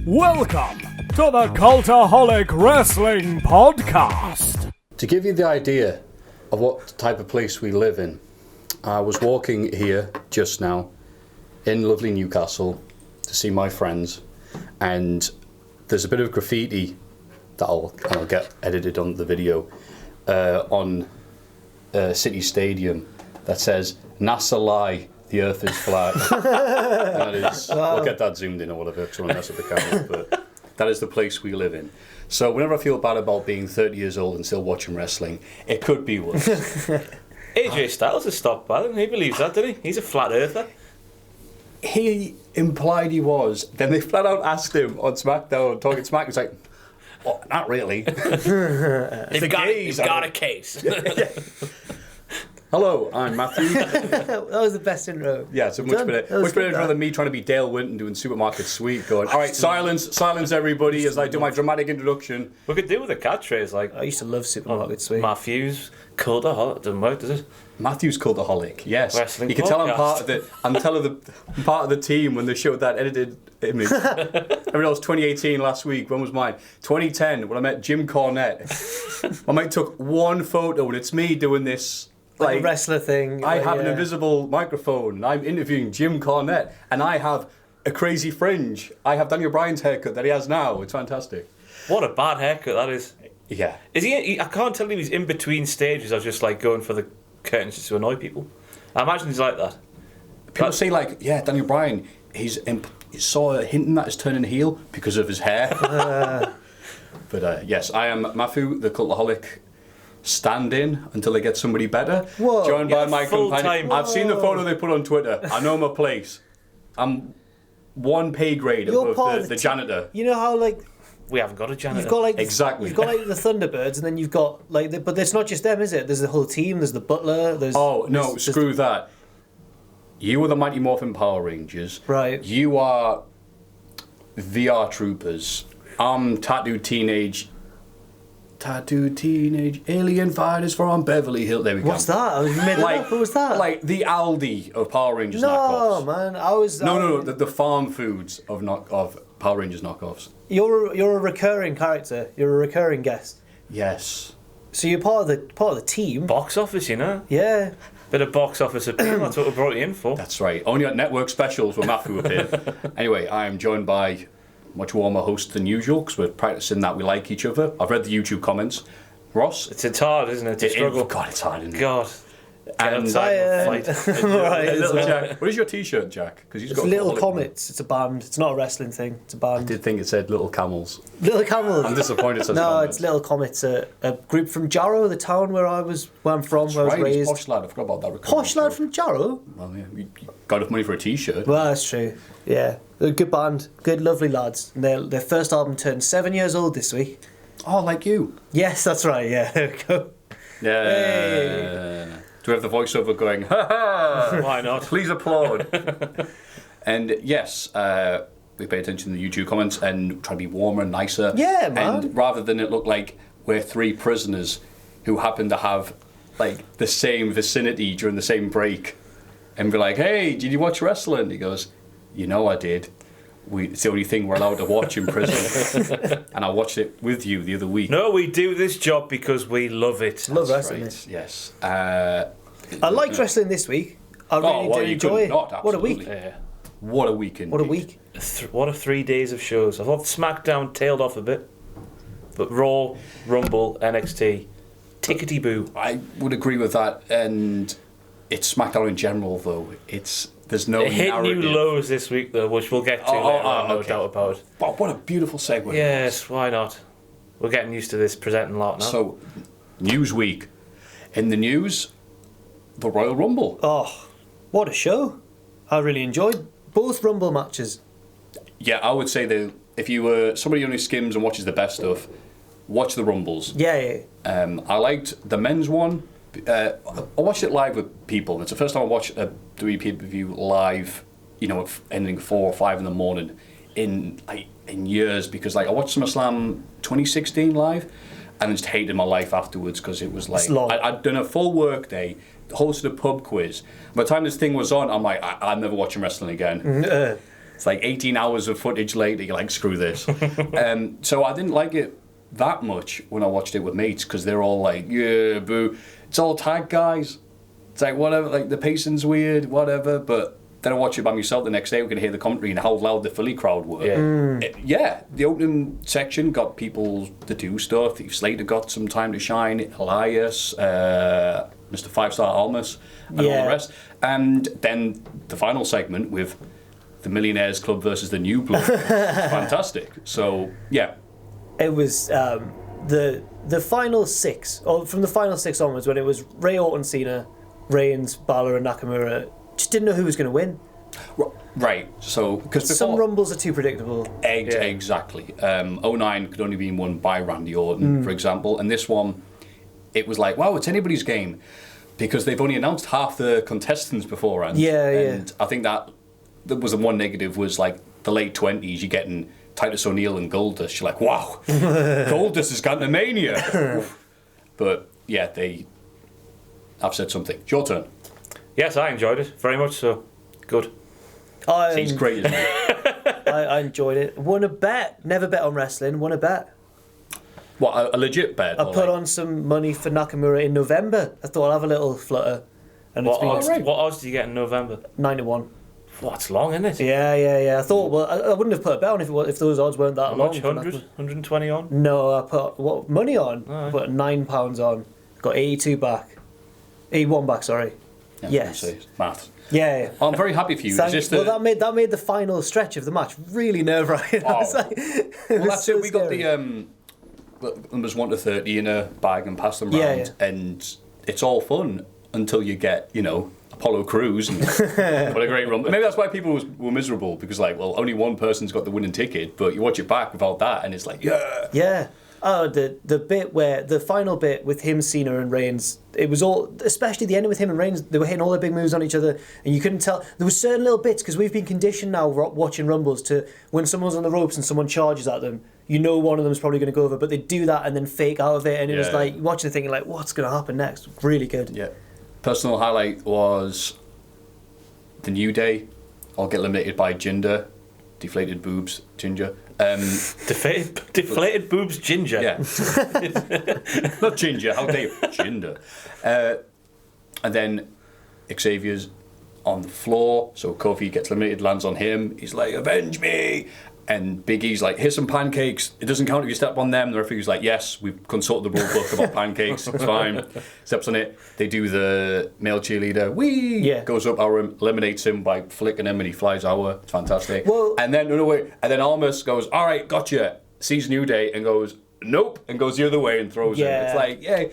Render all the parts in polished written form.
Welcome to the Cultaholic Wrestling Podcast. To give you the idea of what type of place we live in, I was walking here just now in lovely Newcastle to see my friends, and there's a bit of graffiti that I'll get edited on the video on City Stadium that says "NASA lie, the Earth is flat." That is, we'll get that zoomed in or whatever, because I want to mess up the camera, but that is the place we live in. So whenever I feel bad about being 30 years old and still watching wrestling, it could be worse. AJ Styles has stopped by them. He believes that, doesn't he? He's a flat earther. He implied he was. Then they flat out asked him on SmackDown, talking Smack. He's like, oh, not really. They've got a case. Hello, I'm Matthew. That was the best intro. Yeah, it's a much better intro than me trying to be Dale Winton doing Supermarket Sweep, going, all right, silence everybody as I do my dramatic introduction. We could do with a catchphrase like, I used to love Supermarket Sweep. Matthews, Cultaholic. Doesn't work, does it? Matthew's Cultaholic, yes. Wrestling you can tell I'm podcast. part of the team when they showed that edited image. I mean, it was 2018 last week. When was mine? 2010 when I met Jim Cornette. My mate took one photo and it's me doing this. Like a wrestler thing. I have an invisible microphone. I'm interviewing Jim Cornette, and I have a crazy fringe. I have Daniel Bryan's haircut that he has now. It's fantastic. What a bad haircut that is. Yeah. Is he? I can't tell if he's in between stages or just like going for the curtains just to annoy people. I imagine he's like that. People say like, yeah, Daniel Bryan, he's sort of hinting that he's turning heel because of his hair. But yes, I am Matthew, the Cultaholic. Stand in until they get somebody better. Whoa. Joined by my full-time. companion. I've seen the photo they put on Twitter. I know my place. I'm one pay grade above the janitor. You know how like We haven't got a janitor. you've got like Exactly. You've got like the Thunderbirds, and then you've got like, but it's not just them, is it? There's the whole team. There's the butler. Screw that. You are the Mighty Morphin Power Rangers. Right. You are VR Troopers. I'm tattooed teenage alien fighters from Beverly Hills. There we go. What's that? You made that up. What was that? Like the Aldi of Power Rangers no, knockoffs. man. I was No. The farm foods of Power Rangers knockoffs. You're a recurring character. You're a recurring guest. Yes. So you're part of the team. Box office, you know. Yeah. Bit of box office appeal. That's what we brought you in for. That's right. Only on network specials where Matthew appeared. Anyway, I am joined by much warmer host than usual because we're practicing that we like each other. I've read the YouTube comments. Ross? It's hard, isn't it? To struggle. God, it's hard, isn't it? God. Get And outside and fight. Right. Little Jack. What is your T-shirt, Jack? Because It's Little Comets. It's a band. It's not a wrestling thing. It's a band. I did think it said Little Camels. Little Camels. I'm disappointed it says No, Comets. it's Little Comets. A group from Jarrow, the town where I'm from, where I was raised. Posh lad. I forgot about that. Posh lad from Jarrow? Well, yeah. You got enough money for a T-shirt. Well, that's true. Yeah. They're a good band. Good, lovely lads. And their first album turned 7 years old this week. Oh, like you. Yes, that's right. Yeah, there we go. Yeah. Hey. Do we have the voiceover going, ha ha? Why not? Please applaud. And yes, we pay attention to the YouTube comments and try to be warmer and nicer. Yeah, man. And rather than it look like we're three prisoners who happen to have like the same vicinity during the same break and be like, hey, did you watch wrestling? He goes, you know I did. It's the only thing we're allowed to watch in prison. And I watched it with you the other week. No, we do this job because we love it. Love wrestling. Right, yes. I liked wrestling this week. I really did enjoy it. What a week. Yeah. What a week indeed. What a week. What a 3 days of shows. I thought SmackDown tailed off a bit. But Raw, Rumble, NXT, tickety-boo. I would agree with that. And it's SmackDown in general, though. There's no It hit narrative. new lows this week, though, which we'll get to later on, no doubt about it. Wow, what a beautiful segue. Yes, why not? We're getting used to this presenting lot now. So, Newsweek. In the news, the Royal Rumble. Oh, what a show. I really enjoyed both Rumble matches. Yeah, I would say that if you were somebody who only skims and watches the best stuff, watch the Rumbles. Yeah. I liked the men's one. I watched it live with people. It's the first time I watched a WWE pay-per-view live, ending 4 or 5 in the morning in years, because I watched SummerSlam 2016 live and I just hated my life afterwards because it was like I'd done a full work day, hosted a pub quiz. By the time this thing was on, I'm like, I'm never watching wrestling again. It's like 18 hours of footage later, you're like, screw this. So I didn't like it that much when I watched it with mates, because they're all like, yeah, boo. It's all tag guys. It's like, whatever, like the pacing's weird, whatever, but then I watch it by myself the next day, we can hear the commentary and how loud the Philly crowd were. Yeah, the opening section got people to do stuff. Slater got some time to shine, Elias, Mr. Five-Star Almas, and all the rest. And then the final segment with the Millionaires Club versus the New Blood. Fantastic. So, yeah. It was the final six, or from the final six onwards, when it was Ray Orton, Cena, Reigns, Balor, and Nakamura. Just didn't know who was going to win. Right, so because some rumbles are too predictable. Exactly. 09 could only be won by Randy Orton, for example, and this one, it was like, wow, it's anybody's game, because they've only announced half the contestants beforehand. And I think that was the one negative, was like the late 20s, you're getting Titus O'Neil and Goldust. You're like, wow, Goldust has gotten a mania. But yeah, I've said something. It's your turn. Yes, I enjoyed it very much. So good. He's great, isn't he? I enjoyed it. Won a bet. Never bet on wrestling. Won a bet. What, a legit bet? I put on some money for Nakamura in November. I thought I'll have a little flutter. And what odds did you get in November? 9-1. What's long, isn't it? Yeah. I thought, well, I wouldn't have put a bet on if those odds weren't that How long. much? 100? 120 on? No, I put money on. I put £9 on. Got 82 back. 81 back, sorry. Yeah, yes. Maths. Yeah. I'm very happy for you. Well, that made the final stretch of the match really nerve-wracking. Oh. Well, that's it. We got the numbers 1 to 30 in a bag and pass them round, and it's all fun until you get, Apollo Crews. And what a great run. Maybe that's why people were miserable, because, like, well, only one person's got the winning ticket, but you watch it back without that, and it's like, yeah. Yeah. Oh, the bit where the final bit with him, Cena, and Reigns, it was all, especially the ending with him and Reigns, they were hitting all their big moves on each other, and you couldn't tell. There were certain little bits, because we've been conditioned now watching Rumbles to, when someone's on the ropes and someone charges at them, one of them's probably going to go over, but they do that and then fake out of it, and it was like watching the thing, like, what's going to happen next? Really good. Yeah. Personal highlight was the New Day all get eliminated by Jinder, deflated boobs, Ginger. Deflated boobs, Ginger. Yeah. Not Ginger, how dare you? Jinder. And then Xavier's on the floor, so Kofi gets eliminated, lands on him. He's like, avenge me! And Big E's like, here's some pancakes. It doesn't count if you step on them. The referee's like, yes, we've consulted the rule book about pancakes. It's fine. Steps on it. They do the male cheerleader. Whee! Yeah. Goes up our room, eliminates him by flicking him, and he flies over. It's fantastic. Well, and then, and then Almas goes, all right, gotcha. Sees New Day and goes, nope, and goes the other way and throws him. It's like, yeah.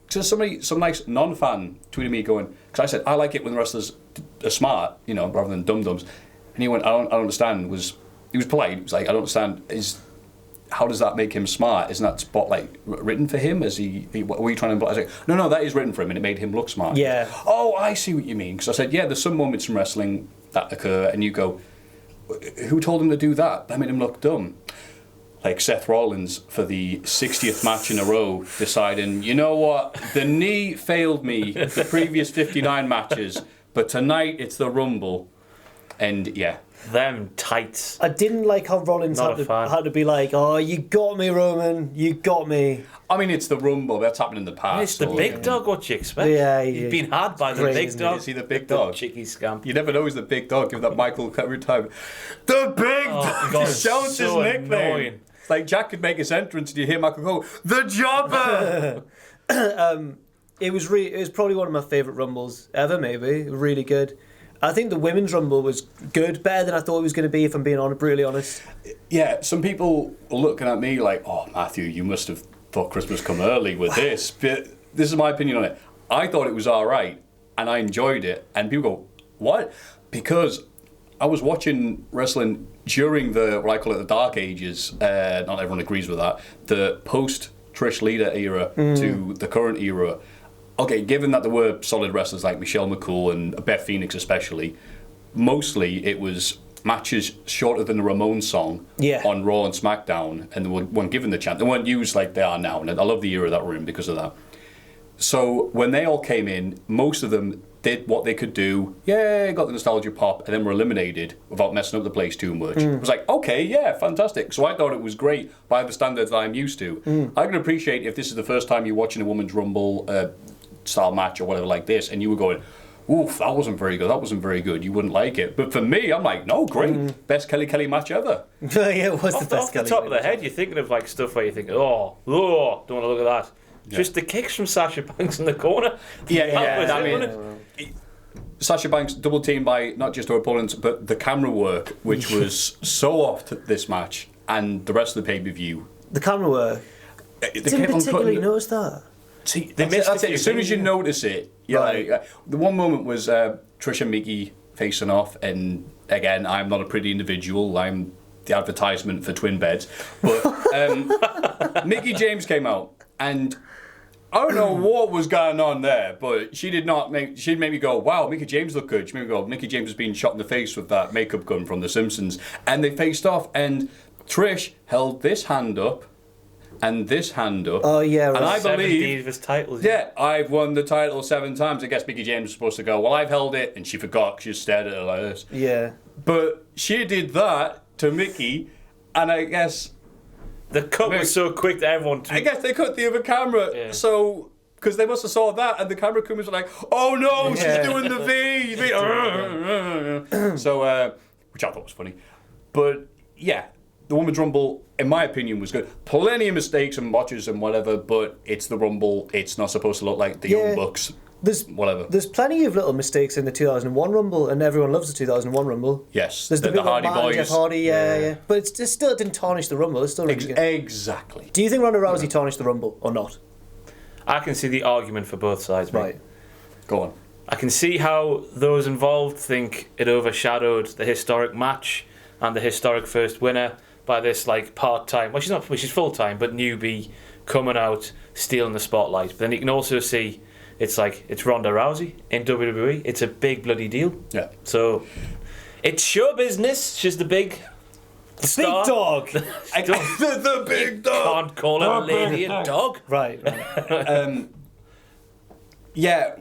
So some nice non-fan tweeted me going, because I said, I like it when the wrestlers are smart, rather than dum-dums. And he went, I don't understand. He was polite. He was like, I don't understand. How does that make him smart? Isn't that spotlight written for him? What were you trying to imply? I was like, no, that is written for him, and it made him look smart. Yeah. Oh, I see what you mean. Because I said, yeah, there's some moments in wrestling that occur, and you go, who told him to do that? That made him look dumb. Like Seth Rollins for the 60th match in a row, deciding, you know what, the knee failed me the previous 59 matches, but tonight it's the Rumble. And yeah. Them tights. I didn't like how Rollins had to be like, oh, you got me, Roman, you got me. I mean, it's the Rumble. That's happened in the past. It's the big dog. What you expect? Yeah, he's been had by the big dog. Is he the big dog? The cheeky scamp. You never know he's the big dog. Give that Michael every time. The big dog. Just shouts his nickname. Annoying. It's like Jack could make his entrance and you hear Michael go, the Jobber. It was probably one of my favourite Rumbles ever. Maybe really good. I think the women's Rumble was good, better than I thought it was going to be, if I'm being brutally honest. Yeah, some people are looking at me like, oh, Matthew, you must have thought Christmas come early with this. But this is my opinion on it. I thought it was all right, and I enjoyed it. And people go, what? Because I was watching wrestling during what I call it, the Dark Ages. Not everyone agrees with that. The post-Trish Lita era to the current era. Okay, given that there were solid wrestlers like Michelle McCool and Beth Phoenix especially, mostly it was matches shorter than the Ramones song on Raw and SmackDown, and they weren't given the chance. They weren't used like they are now, and I love the era that we're in because of that. So when they all came in, most of them did what they could do. Yay, got the nostalgia pop, and then were eliminated without messing up the place too much. It was like, okay, yeah, fantastic. So I thought it was great by the standards that I'm used to. I can appreciate if this is the first time you're watching a women's rumble style match or whatever like this, and you were going, oof, that wasn't very good, that wasn't very good, you wouldn't like it. But for me, I'm like, no, great, best Kelly match ever. Yeah, it was the best. Off the top of the head, you're thinking of like stuff where you think, don't want to look at that. Yeah. Just the kicks from Sasha Banks in the corner. Sasha Banks double teamed by not just her opponents, but the camera work, which was so off this match and the rest of the pay-per-view. The camera work. Didn't particularly notice that. See, that's it. As soon as you notice it, the one moment was Trish and Mickey facing off, and again, I'm not a pretty individual. I'm the advertisement for twin beds. But Mickey James came out, and I don't know what was going on there, but she made me go, wow, Mickey James looked good. She made me go, Mickey James has been shot in the face with that makeup gun from The Simpsons. And they faced off, and Trish held this hand up and this hand up. Oh, yeah, right. And I believe his titles. Yeah, I've won the title 7 times. I guess Mickey James was supposed to go, well, I've held it, and she forgot. She just stared at her like this. Yeah. But she did that to Mickey, and I guess the cut was so quick that everyone... I guess they cut the other camera, so... Because they must have saw that, and the camera crews were like, oh no, she's doing the V! So, which I thought was funny. But, yeah, the Women's Rumble, in my opinion, was good. Plenty of mistakes and botches and whatever, but it's the Rumble. It's not supposed to look like the Young Bucks. There's plenty of little mistakes in the 2001 Rumble, and everyone loves the 2001 Rumble. Yes, there's the big Hardy Boys. Jeff Hardy, yeah. But it still didn't tarnish the Rumble. It's still really good. Exactly. Do you think Ronda Rousey tarnished the Rumble or not? I can see the argument for both sides, mate. Right. Go on. I can see how those involved think it overshadowed the historic match and the historic first winner by this like part-time. Well, she's full-time, but newbie coming out, stealing the spotlight. But then you can also see. It's Ronda Rousey in WWE. It's a big bloody deal. Yeah. So, it's show business. She's the big star. Big dog. the big dog. Can't call a lady a dog. Right. Yeah.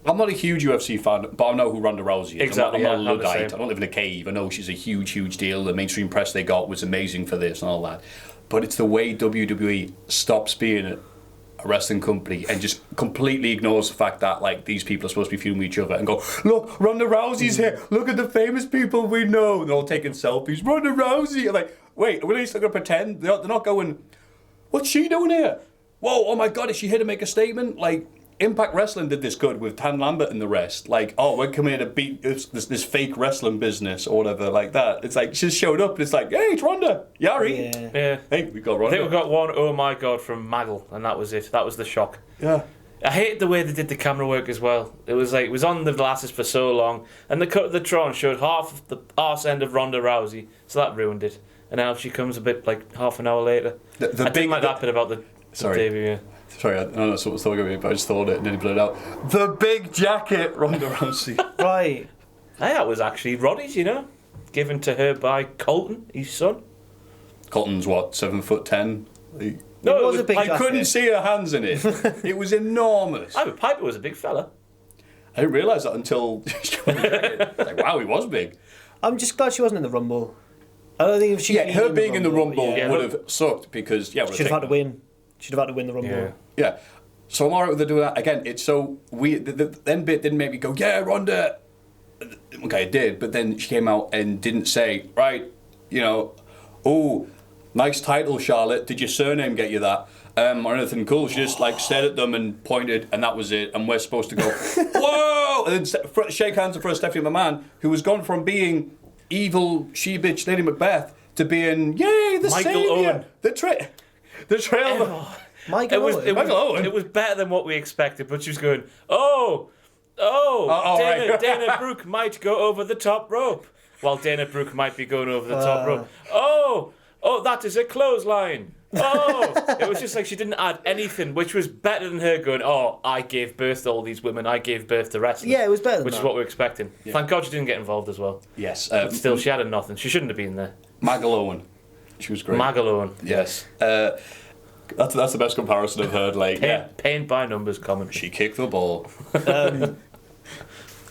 I'm not a huge UFC fan, but I know who Ronda Rousey is. Exactly. I'm not a Luddite. I don't live in a cave. I know she's a huge, huge deal. The mainstream press they got was amazing for this and all that. But it's the way WWE stops being a wrestling company and just completely ignores the fact that like these people are supposed to be feuding with each other and go, look, Ronda Rousey's here, look at the famous people we know, and they're all taking selfies. Ronda Rousey. I'm like, wait, are we still going to pretend? They're not going, what's she doing here? Whoa, oh my god, is she here to make a statement? Like, Impact Wrestling did this good with Tan Lambert and the rest. Like, oh, we're coming here to beat this fake wrestling business or whatever like that. It's like, she just showed up and it's like, hey, it's Ronda. Yari. Yeah. Hey, we got Ronda. I think we got one, oh my god, from Maggle, and that was it. That was the shock. Yeah. I hated the way they did the camera work as well. It was on the glasses for so long, and the cut of the Tron showed half of the arse end of Ronda Rousey, so that ruined it. And now she comes a bit like half an hour later. I didn't like that bit about the debut. Yeah. Sorry, I don't know what was talking about, but I just thought it and then he blew it out. The big jacket, Ronda Rousey. Right. Hey, that was actually Roddy's, given to her by Colton, his son. Colton's what, 7'10"? No, it was a big jacket. I couldn't see her hands in it. It was enormous. Piper was a big fella. I didn't realise that until like, wow, he was big. I'm just glad she wasn't in the Rumble. I don't think if she her being in the Rumble yeah. would have sucked because she'd have had to win. She'd have had to win the Rumble. Yeah. So I'm alright with her doing that. Again, it's so weird. The end bit didn't make me go, yeah, Ronda. Okay, it did, but then she came out and didn't say, right, oh, nice title, Charlotte. Did your surname get you that? Or anything cool. She just stared at them and pointed, and that was it. And we're supposed to go, whoa! And then shake hands in front of Stephanie McMahon, who was gone from being evil she-bitch Lady Macbeth to being, yay, the Michael savior. Owen. The trail. Michael Owen. It was better than what we expected, but she was going, Dana Brooke might go over the top rope. While Dana Brooke might be going over the top rope. Oh, that is a clothesline. It was just like she didn't add anything, which was better than her going, I gave birth to all these women, I gave birth to wrestling. Yeah, it was better than Which that. is what we're expecting. Yeah. Thank God she didn't get involved as well. Yes. But still, she added nothing. She shouldn't have been there. Maggle Owen. She was great. Maggle Owen. Yes. That's the best comparison I've heard. Paint by numbers common. She kicked the ball.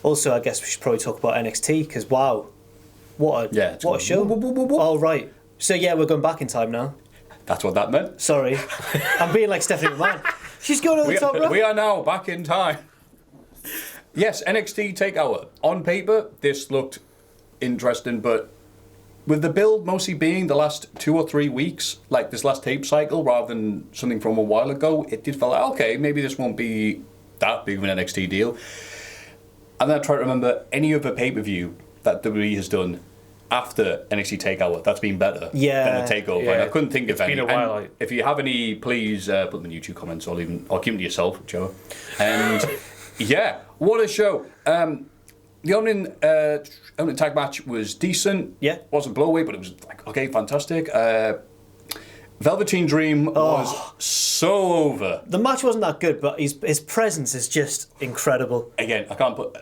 Also, I guess we should probably talk about NXT because wow, what a show! Oh right, so yeah, we're going back in time now. That's what that meant. Sorry, I'm being like Stephanie McMahon. She's going to the top rope. We are now back in time. Yes, NXT TakeOver. On paper, this looked interesting, but with the build mostly being the last 2 or 3 weeks, like this last tape cycle, rather than something from a while ago, it did feel like, okay, maybe this won't be that big of an NXT deal. And then I try to remember any other pay-per-view that WWE has done after NXT TakeOver that's been better than a TakeOver. Yeah. And I couldn't think of any. It's been a while. If you have any, please put them in the YouTube comments or keep them to yourself, Joe. And yeah, what a show. The opening tag match was decent. Yeah. Wasn't blow-away, but it was like, okay, fantastic. Velveteen Dream was so over. The match wasn't that good, but his presence is just incredible. Again, I can't put...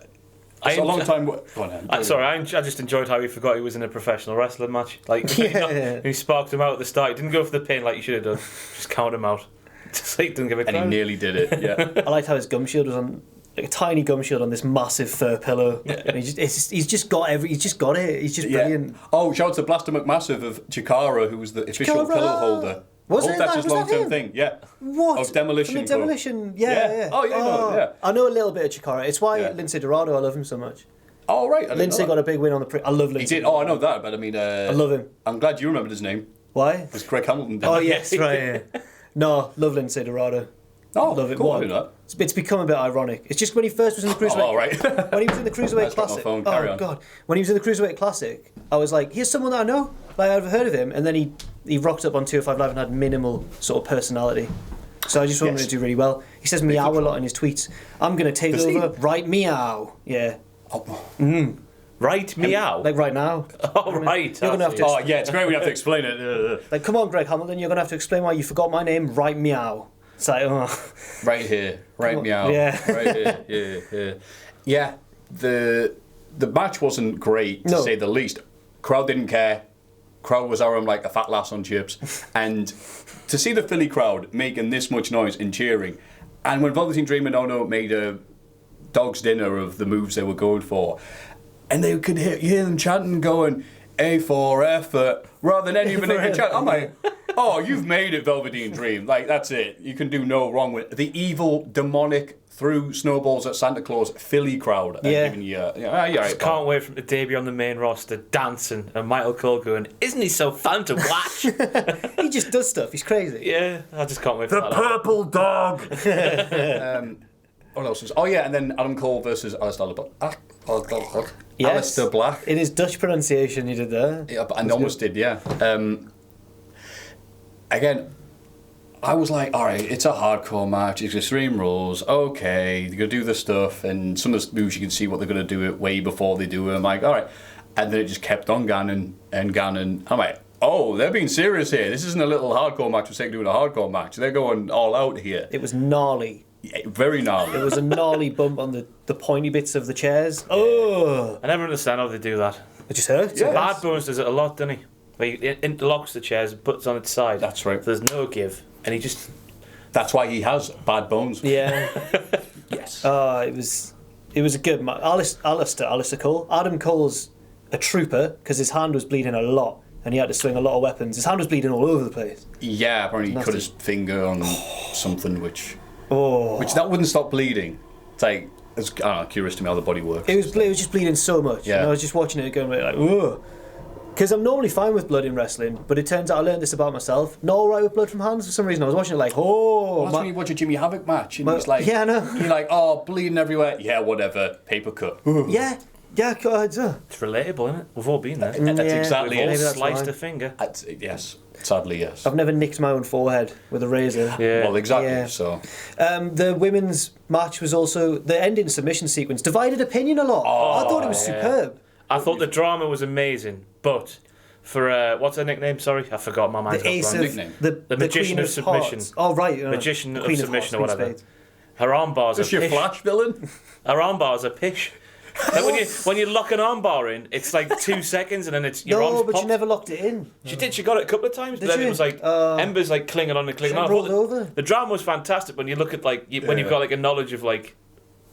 It's a long time... Go on, Andy. Sorry, I just enjoyed how he forgot he was in a professional wrestling match. Like, he sparked him out at the start. He didn't go for the pin like he should have done. Just count him out. Just like, didn't give a And he nearly did it, yeah. I liked how his gum shield was on, like a tiny gum shield on this massive fur pillow. And he's just got it. He's just brilliant. Oh, shout out to Blaster McMassive of Chikara, who was the official Chikara! pillow holder. Was I hope it? that's Was his that long-term him? thing, yeah. What? Of Demolition. From the Demolition, yeah. Oh, yeah, no, yeah. I know a little bit of Chikara. It's why Yeah. Lindsay Dorado, I love him so much. Oh, right. I didn't Lindsay know got that. a big win on the... I love He Lindsay. did. Oh, I know that, but I mean... I love him. I'm glad you remembered his name. Why? Because Craig Hamilton did. Oh, yes, right, yeah. No, love Lindsay Dorado. Oh, Love it. cool. What? I knew that. It's become a bit ironic. It's just when he first was in the Cruiserweight... Oh, right. When he was in the Cruiserweight Let's drop my Classic... phone, carry on. God. When he was in the Cruiserweight Classic, I was like, here's someone that I know. Like, I've heard of him. And then he rocked up on 205 Live and had minimal sort of personality. So I just wanted to do really well. He says meow a lot in his tweets. I'm going to take Does he? over right meow. Yeah. Oh. Right, meow. Like right now. Oh, right. You're gonna have to- Oh, yeah, it's great we have to explain it. Like, come on, Greg Hamilton, you're going to have to explain why you forgot my name, right meow. It's like, oh. Right here. Right meow. Yeah. Right here. Yeah, the match wasn't great, to No. say the least. Crowd didn't care. Crowd was around like a fat lass on chips. And to see the Philly crowd making this much noise and cheering, and when Velveteen Dream and Ono made a dog's dinner of the moves they were going for, and they could hear them chanting, going, A for effort, rather than any of a chant. I'm like, oh, you've made it, Velveteen Dream. Like, that's it. You can do no wrong with it. The evil, demonic, threw snowballs at Santa Claus Philly crowd. Yeah. Giving you, you're right, Can't wait for him to debut on the main roster, dancing, and Michael Cole going, isn't he so fun to watch? He just does stuff. He's crazy. Yeah, I just can't wait for The that. purple dog. What else was? Oh yeah, and then Adam Cole versus Alistair Black. Yes. Alistair Black. In his Dutch pronunciation, he did that. Yeah, I almost did. Yeah. Again, I was like, all right, it's a hardcore match. It's Extreme Rules. Okay, they're gonna do the stuff, and some of the moves you can see what they're gonna do it way before they do it. I'm like, all right, and then it just kept on going. I'm like, oh, they're being serious here. This isn't a little hardcore match for the sake of doing a hardcore match. They're going all out here. It was gnarly. Yeah, very gnarly. It was a gnarly bump on the pointy bits of the chairs. Oh, I never understand how they do that. it just hurt. Yeah. Bad Bones does it a lot, doesn't he? Where he interlocks the chairs and puts it on its side. That's right. There's no give. And he just... That's why he has bad bones. Yeah. Yes. It was a good match. Alistair Cole. Adam Cole's a trooper because his hand was bleeding a lot and he had to swing a lot of weapons. His hand was bleeding all over the place. Yeah, apparently he Nasty. cut his finger on something which Oh. that wouldn't stop bleeding. It's like, it's, I don't know, curious to me how the body works. It was just bleeding so much. Yeah. And I was just watching it going like, ugh. Because I'm normally fine with blood in wrestling, but it turns out I learned this about myself. Not alright with blood from hands for some reason. I was watching it like, oh. Well, that's when you watch a Jimmy Havoc match and My- it's like, yeah, I know. you're like, oh, bleeding everywhere. Yeah, whatever. Paper cut. Yeah, God. It's relatable, isn't it? We've all been there. That's Yeah. exactly We've all it. Maybe that's sliced why. a finger. Yes, sadly, yes. I've never nicked my own forehead with a razor. Yeah. Well, exactly. Yeah. So, The women's match was also the ending submission sequence. Divided opinion a lot. I thought it was superb. I thought the drama was amazing, but for what's her nickname? Sorry, I forgot. My mind's The gone ace blank. of nickname. the Magician Queen of Submission. Hearts. Oh right, Magician the of Queen Submission or Hearts, whatever. Queen of Spades. Her armbars is are this your pish. Flash villain? Her armbars are pish. Like when you lock an armbar in, it's like 2 seconds and then it's your arms No, but popped. you never locked it in. She did. She got it a couple of times, but Did then she? it was like embers like clinging on and clinging She on. rolled The- over. The drama was fantastic when you look at like when you've got like a knowledge of like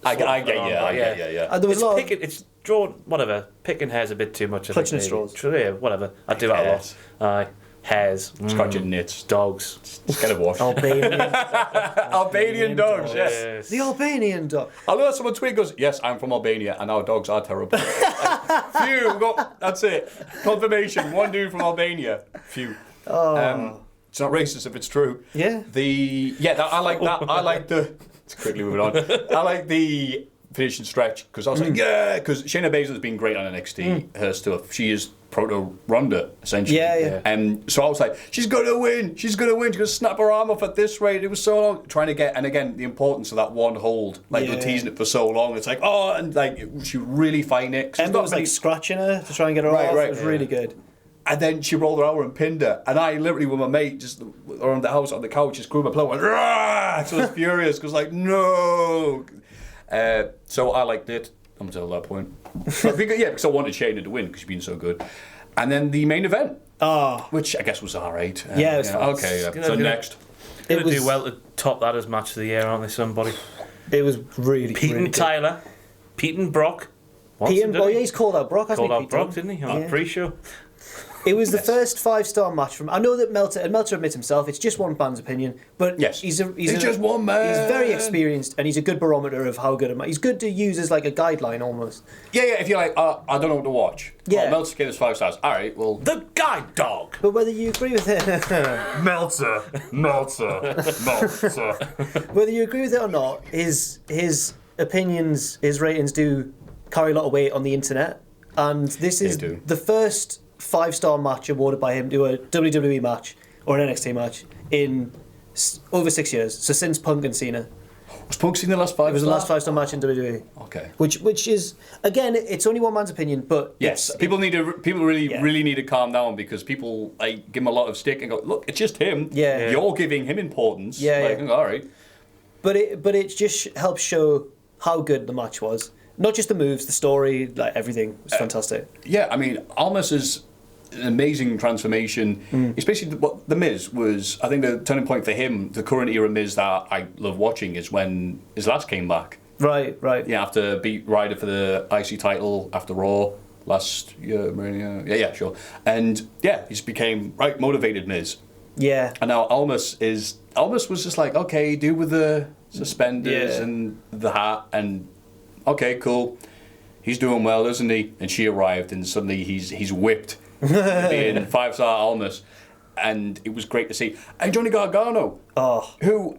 I get you. And there was a lot of It's drawn, whatever. Picking hairs a bit too much. I Clutching think, at maybe. straws. Yeah, whatever. I do that a lot. Aye. Hairs. Scratching nits. Dogs. Just get a wash. Albanian. Albanian dogs, yes. The Albanian dog. I know someone tweet goes, yes, I'm from Albania and our dogs are terrible. Phew, that's it. Confirmation, one dude from Albania. Phew. It's not racist if it's true. Yeah. I like that. I like the... Let's quickly move on. I like the finishing stretch because I was like, yeah, because Shayna Baszler's been great on NXT, her stuff. She is proto Ronda, essentially. Yeah. And so I was like, she's going to win. She's going to snap her arm off at this rate. It was so long. Trying to get, and again, the importance of that one hold. Like, we're teasing it for so long. It's like, oh, and like, she really fighting it. Emma was like scratching her to try and get her off. It was really good. And then she rolled her over and pinned her. And I literally, with my mate, just around the house on the couch, just grew my pillow and went, rah! So I was furious because, like, no. So I liked it until that point. Because I wanted Shayna to win because she's been so good. And then the main event, which I guess was alright. It was fun. Okay, so next. They would do well to top that as match of the year, aren't they, somebody? It was really Pete really and Tyler. Pete and Brock. He's called out Brock, hasn't he? Called out Brock, didn't he? On the pre-show. It was the first 5-star match from. I know that Meltzer admits himself. It's just one man's opinion, but he's just one man. He's very experienced, and he's a good barometer of how good a match. He's good to use as like a guideline almost. Yeah. If you're like, I don't know what to watch. Yeah. Well, Meltzer gave us 5 stars. All right. Well, The Guide Dog. But whether you agree with it, Meltzer. whether you agree with it or not, his opinions, his ratings do carry a lot of weight on the internet, and this is the first 5-star match awarded by him to a WWE match or an NXT match in over 6 years. So since Punk and Cena. Was Punk Cena the last 5-star? It was the last 5-star match in WWE. Okay. Which is, again, it's only one man's opinion, but yes, people really need to calm down because people like give him a lot of stick and go, look, it's just him. Yeah. You're giving him importance. Yeah. All right. But it just helps show how good the match was. Not just the moves, the story, like everything was fantastic. Yeah, I mean, Almas is an amazing transformation. Especially what the Miz was. I think the turning point for him, the current era Miz that I love watching, is when his last came back. Right. Yeah, after beat Ryder for the IC title after Raw last year. Yeah, sure. And yeah, he's became motivated Miz. Yeah. And now Almas was just like, okay, do with the suspenders and the hat and okay, cool. He's doing well, isn't he? And she arrived and suddenly he's whipped. Being 5-star Almas, and it was great to see. And Johnny Gargano, who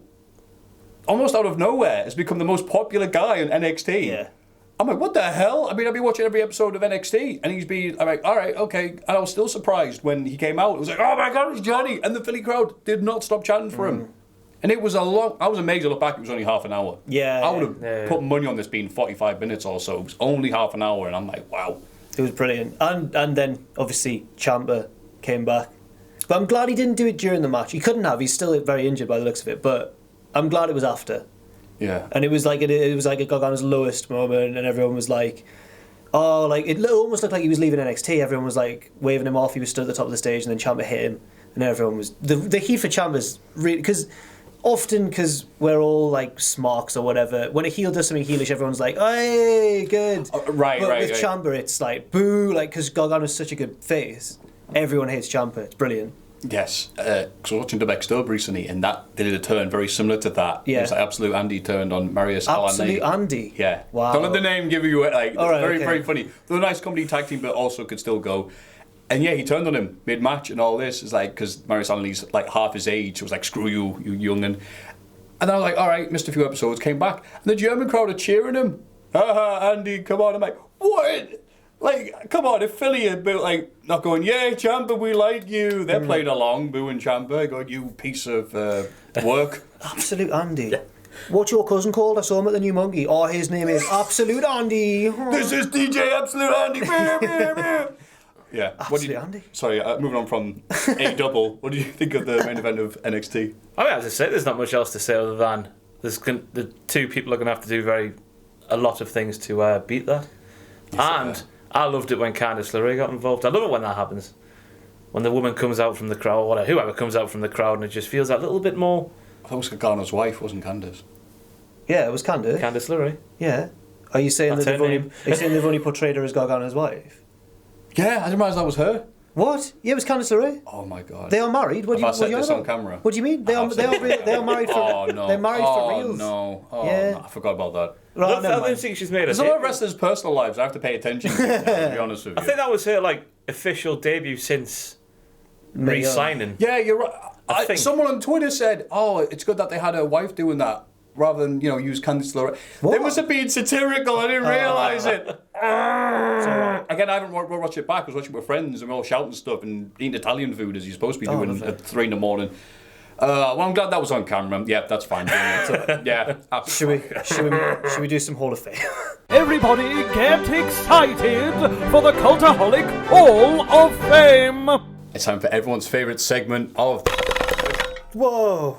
almost out of nowhere has become the most popular guy on NXT. Yeah. I'm like, what the hell? I mean, I've been watching every episode of NXT, and I'm like, all right, okay. And I was still surprised when he came out. It was like, oh my God, it's Johnny! And the Philly crowd did not stop chanting for him. And it was I was amazed to look back, it was only half an hour. Yeah. I would have put money on this being 45 minutes or so. It was only half an hour, and I'm like, wow. It was brilliant. And then, obviously, Ciampa came back. But I'm glad he didn't do it during the match. He couldn't have. He's still very injured by the looks of it. But I'm glad it was after. Yeah. And it was like at Gargano's lowest moment, and everyone was like, oh, like it almost looked like he was leaving NXT. Everyone was like waving him off. He was stood at the top of the stage, and then Ciampa hit him, and everyone was the heat for Ciampa's really because we're all like smarks or whatever. When a heel does something heelish, everyone's like, hey, good. Right. With Ciampa, it's like boo, like because Gargano's such a good face. Everyone hates Ciampa. It's brilliant. Yes, because I was watching Dubek Dub recently, and that did a turn very similar to that. Yeah. It was like Absolute Andy turned on Marius Absolute Al-Anay. Andy? Yeah. Wow. Don't let the name give you like, All right, very, okay. very funny. They're a nice comedy tag team, but also could still go. And yeah, he turned on him mid-match and all this. It's like, because Marius Al-Anay's like half his age, so it was like, screw you, you young'un. And I was like, all right, missed a few episodes, came back, and the German crowd are cheering him. Ha Andy, come on. I'm like, what? Like, come on, if Philly had been like, not going, yeah, Ciampa, we like you. They're playing along, booing Ciampa, going, you piece of work. Absolute Andy. Yeah. What's your cousin called? I saw him at the New Monkey. Oh, his name is Absolute Andy. This is DJ Absolute Andy. Yeah. Absolute Andy. Sorry, moving on from A double. What do you think of the main event of NXT? I mean, as I say, there's not much else to say other than the two people are going to have to do a lot of things to beat that. Yes, and I loved it when Candice LeRae got involved. I love it when that happens. When the woman comes out from the crowd, or whatever, whoever comes out from the crowd, and it just feels that little bit more. I thought it was Gargano's wife, wasn't Candice? Yeah, it was Candice. Candice LeRae. Yeah. Are you saying That's that her name. they've only portrayed her as Gargano's wife? Yeah, I didn't realise that was her. What? Yeah, it was Candice LeRae. Oh my god. They are married. What do you? Have I said what this you on camera? What do you mean? They are married for. Oh no. They're married for reals. No. Oh Yeah. no. I forgot about that. Right, I never don't mind. think she's made a There's a lot of wrestlers' personal lives I have to pay attention to, now, to be honest with you. I think that was her like official debut since re-signing. Yeah, you're right. I think. Someone on Twitter said, "Oh, it's good that they had a wife doing that rather than use Candice LeRae." What? They must have been satirical. I didn't realise it. Again, I haven't watched it back. I was watching with friends and we all shouting stuff and eating Italian food as you're supposed to be doing at 3 a.m. Well, I'm glad that was on camera. Yeah, that's fine. Yeah. Should we do some Hall of Fame? Everybody get excited for the Cultaholic Hall of Fame! It's time for everyone's favourite segment of... Whoa!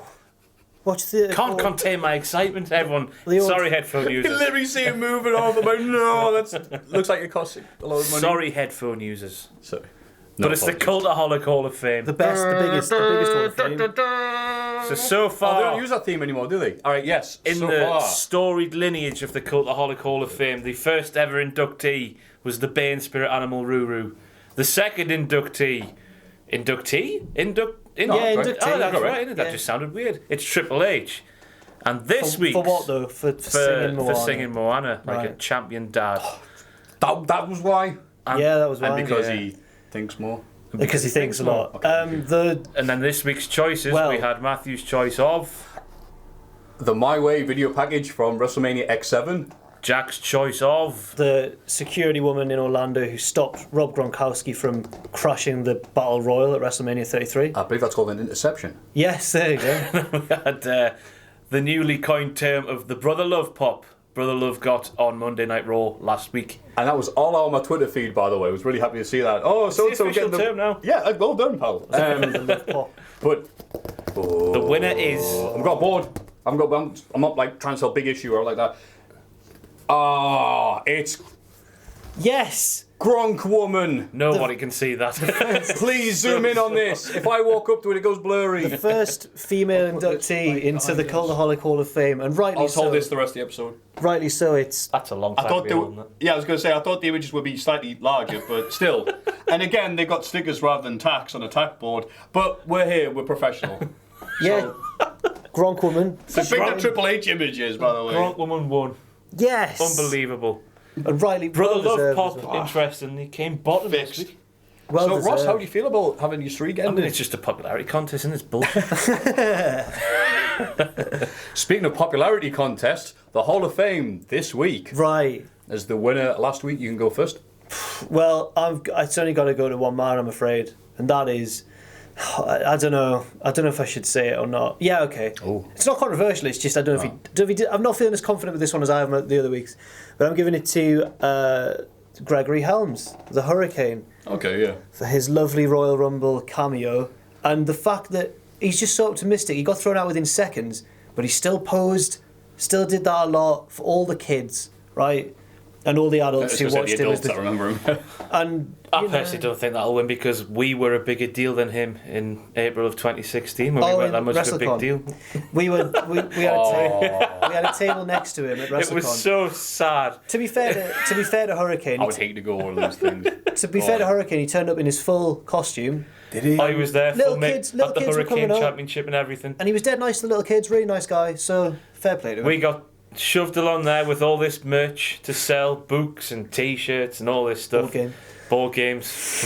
What's the? Can't contain my excitement, everyone. The old- Sorry, headphone You can users. literally see him moving off. I'm like, no, that looks like it costs a lot of money. Sorry, headphone users. Sorry. But it's the Cultaholic Hall of Fame. The biggest Hall of Fame. So Oh, far, they don't use that theme anymore, do they? All right, yes. in so the far. storied lineage of the Cultaholic Hall of Fame, the first ever inductee was the Bane spirit animal Ruru. The second inductee? Yeah, Oh, inductee. that's right. Isn't it? That Yeah. just sounded weird. It's Triple H. And this week For what though? For singing Moana. for singing Moana, like a Right. champion dad. That was why. Yeah, that was why. And because yeah. he thinks more. Because he thinks a lot. Okay. And then this week's choices, Well- we had Matthew's choice of, The My Way video package from WrestleMania X7. Jack's choice of, The security woman in Orlando who stopped Rob Gronkowski from crushing the Battle Royal at WrestleMania 33. I believe that's called an interception. Yes, there you go. we had the newly coined term of the Brother Love pop. Brother Love got on Monday Night Raw last week. And that was all on my Twitter feed, by the way. I was really happy to see that. Oh, so It's the official term now. Yeah, well done, pal. Pop. But The winner is I'm got bored. I'm not like trying to sell big issue or like that. Ah, it's Yes! Gronk Woman. nobody can see that. Please zoom in on this. If I walk up to it, it goes blurry. The first female inductee into the Cultaholic Hall of Fame, and rightly I'll so. hold this the rest of the episode. Rightly so. It's That's a long I time. thought to they be were, holding it. yeah, I was going to say, I thought the images would be slightly larger, but still. And again, they got stickers rather than tacks on a tack board. But we're here, we're professional. yeah. Gronk woman. The big Triple H images, by the way. Gronk Woman won. Yes. Unbelievable. And rightly Brother well Love deserved pop, as well. interestingly, came bottom this Fixed. week. Well So, Ross, deserved. how do you feel about having your streak I mean, ended? it's just a popularity contest, and it's bullshit. Speaking of popularity contest, the Hall of Fame this week. Right. As the winner last week, you can go first. Well, it's only got to go to one man, I'm afraid, and that is. I don't know. I don't know if I should say it or not. Yeah, okay. Oh. It's not controversial. It's just I don't know if he. I'm not feeling as confident with this one as I have the other weeks, but I'm giving it to Gregory Helms, the Hurricane, Okay, yeah. for his lovely Royal Rumble cameo, and the fact that he's just so optimistic. He got thrown out within seconds, but he still posed, still did that a lot for all the kids, right? And all the adults who watched him. I remember him. And I you know, personally don't think that'll win because we were a bigger deal than him in April of 2016 when we Oh, weren't in that much of a big WrestleCon. deal. we had a table next to him at WrestleCon. It was so sad. To be fair to Hurricane, I would hate to go all those things. to be fair to Hurricane, he turned up in his full costume, Did he? I was there Little filming kids- little at the kids were Hurricane coming up. Championship and everything. and he was dead nice to the little kids, really nice guy. So fair play to him. We got shoved along there with all this merch to sell, books and T-shirts and all this stuff. Board games.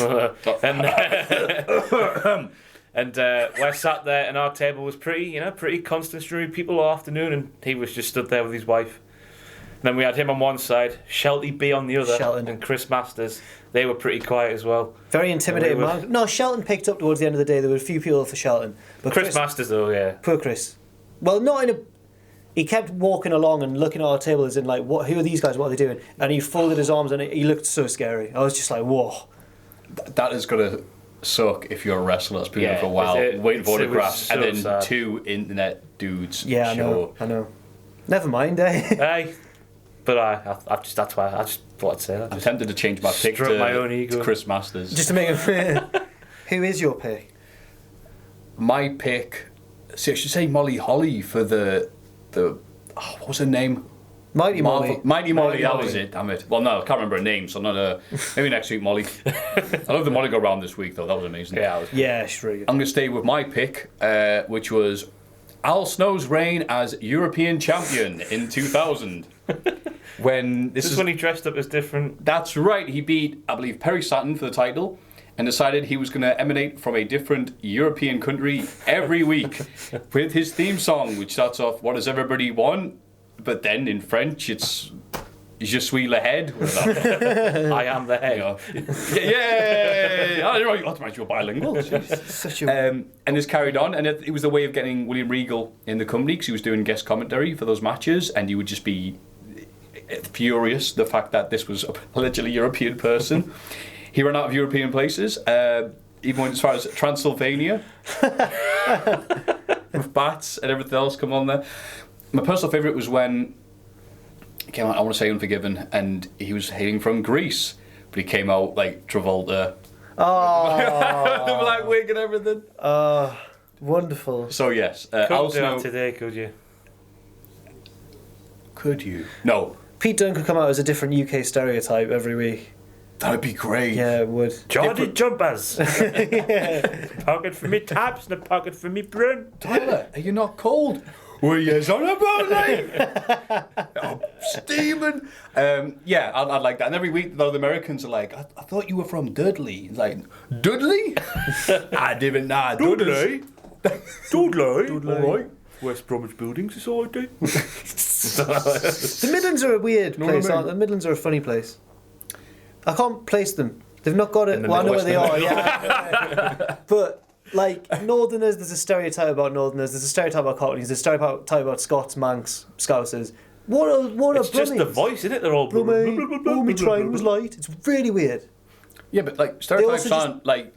And we're sat there, and our table was pretty constant stream of people all afternoon, and he was just stood there with his wife. And then we had him on one side, Shelty B on the other, Shelton. and Chris Masters. They were pretty quiet as well. Very intimidating We were- man. No, Shelton picked up towards the end of the day. There were a few people for Shelton, but Chris Masters, though, yeah. poor Chris. Well, not in a. He kept walking along and looking at our table as in like, what? Who are these guys? What are they doing? And he folded his arms and he looked so scary. I was just like, whoa. That is going to suck if you're a wrestler that's been there for a while, waiting for it was autographs, so and then sad. two internet dudes Yeah, show I know. Never mind, eh? Hey, but that's why I just thought I'd say that. I'm tempted to change my pick Stroke my own ego. to Chris Masters. Just to make it. Who is your pick? My pick, see, I should say Molly Holly for the what was her name? Mighty Molly. Mighty Molly, that was it, damn it. Well, no, I can't remember her name, so not maybe next week, Molly. I love the Molly go round this week, though. That was amazing. Yeah, she's really good. I'm going to stay with my pick, which was Al Snow's reign as European champion in 2000. When This is when he dressed up as different. That's right. He beat, I believe, Perry Saturn for the title and decided he was going to emanate from a different European country every week with his theme song, which starts off, "What does everybody want?" But then in French, it's "Je suis le head." I am the head. Yeah! I thought you were bilingual. Such a... And it's carried on, and it was the way of getting William Regal in the company because he was doing guest commentary for those matches, and he would just be furious the fact that this was a allegedly European person. He ran out of European places, even went as far as Transylvania with bats and everything else come on there. My personal favourite was when he came out, I want to say Unforgiven, and he was hailing from Greece, but he came out like Travolta. Oh, The black wig and everything. wonderful. So yes, Couldn't do that today, could you? Could you? No. Pete Dunne could come out as a different UK stereotype every week. That'd be great. Yeah, it would. Geordie jumpers. Pocket for me taps and a pocket for me brun. Tyler, are you not cold? Well, yes, on about like I'm steaming. Yeah, I'd like that. And every week, though, the Americans are like, I thought you were from Dudley. It's like, Dudley? I didn't know. Dudley? Dudley? All right. West Bromwich Building Society. The Midlands are a weird place, aren't they? The Midlands are a funny place. I can't place them. They've not got it. In the Well, I know where they Midwest. are, yeah. But, like, Northerners, there's a stereotype about Northerners, there's a stereotype about Cockneys, there's a stereotype about Scots, Manx, Scousers. What a It's just the voice, isn't it? They're all... Oh, me train was light. It's really weird. Yeah, but like stereotypes also just- aren't like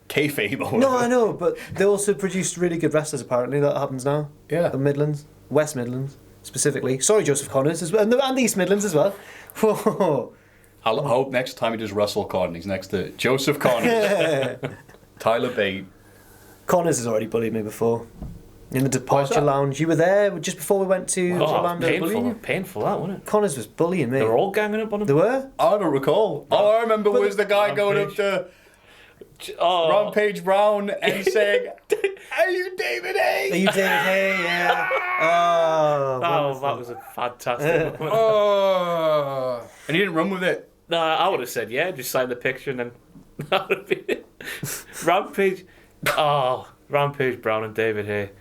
kayfabe or No, whatever. I know, but they also produced really good wrestlers, apparently. That happens now. Yeah. The Midlands. West Midlands, specifically. Sorry, Joseph Connors, as well. And the East Midlands as well. Whoa. I hope next time he does Russell Con, he's next to Joseph Connors, Tyler Bate. Connors has already bullied me before. In the departure that? lounge. You were there just before we went to Oh, Orlando. painful that, wasn't it? Connors was bullying me. They were all ganging up on him. They were? I don't recall. All I remember was the guy going up to Rampage Brown and saying, "Are you David A?" Are you David Hay? Yeah. Oh, Oh, that was a fantastic moment. Oh. And he didn't run with it. No, I would have said yeah, just sign the picture and then that would have been it. Rampage. Oh, Rampage Brown and David Hay.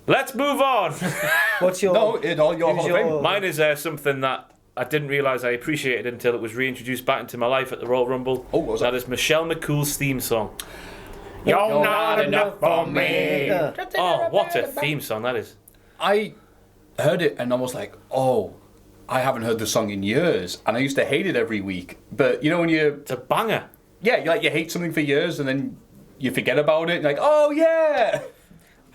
Let's move on. What's your... No, it all your who's Hall of Fame. your- Mine is something that I didn't realise I appreciated until it was reintroduced back into my life at the Royal Rumble. Oh, what was that that? is Michelle McCool's theme song. You're not enough for me. Yeah. Oh, what a theme song that is. I heard it and I was like, oh, I haven't heard the song in years. And I used to hate it every week. But you know when you... It's a banger. Yeah, you hate something for years and then you forget about it. You're like, oh, yeah.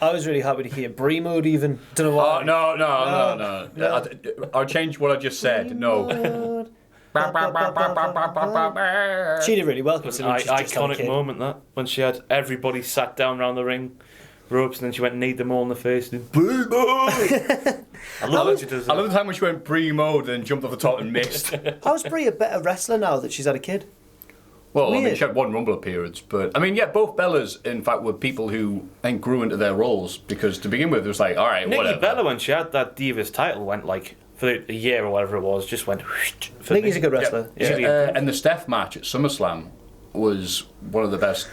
I was really happy to hear Brie mode even. Don't know why. No. I'll change what I just said. No. She did really well considering she's just had a Iconic kid. moment that when she had everybody sat down around the ring ropes and then she went and kneed them all in the face. And I love that she does I that. love the time when she went pre-mode and jumped off the top and missed. How's Brie a better wrestler now that she's had a kid? Well, I mean, Weird. she had one Rumble appearance, but I mean, yeah, both Bellas, in fact, were people who I think grew into their roles because to begin with, it was like, all right, Nikki whatever. Bella, when she had that Divas title, went like for a year or whatever it was, just went. For Nikki's me. a good wrestler. Yeah. And the Steph match at SummerSlam was one of the best.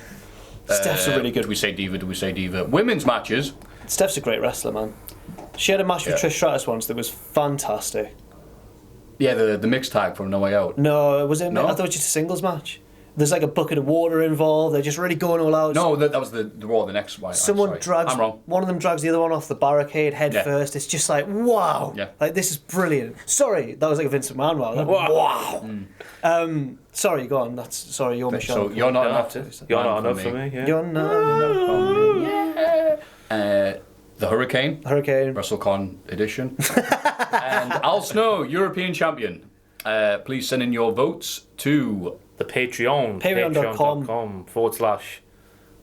Steph's a really good... Do we say diva? Women's matches. Steph's a great wrestler, man. She had a match with Yeah. Trish Stratus once that was fantastic. Yeah, the mixed tag from No Way Out. No, was it? No? I thought it was just a singles match. There's like a bucket of water involved. They're just really going all out. No, that was the Raw, the next one. Someone drags... I'm wrong. One of them drags the other one off the barricade head Yeah. first. It's just like, wow. Yeah. Like, this is brilliant. Sorry, that was like a Vince McMahon wow. Like, wow. Sorry, go on. Sorry, you're Michelle. So you're not enough. You're not enough for me. Yeah. You're not... The Hurricane. Hurricane. WrestleCon edition. And Al Snow, European champion. Please send in your votes to The Patreon. Patreon.com. Patreon.com/Cultaholic.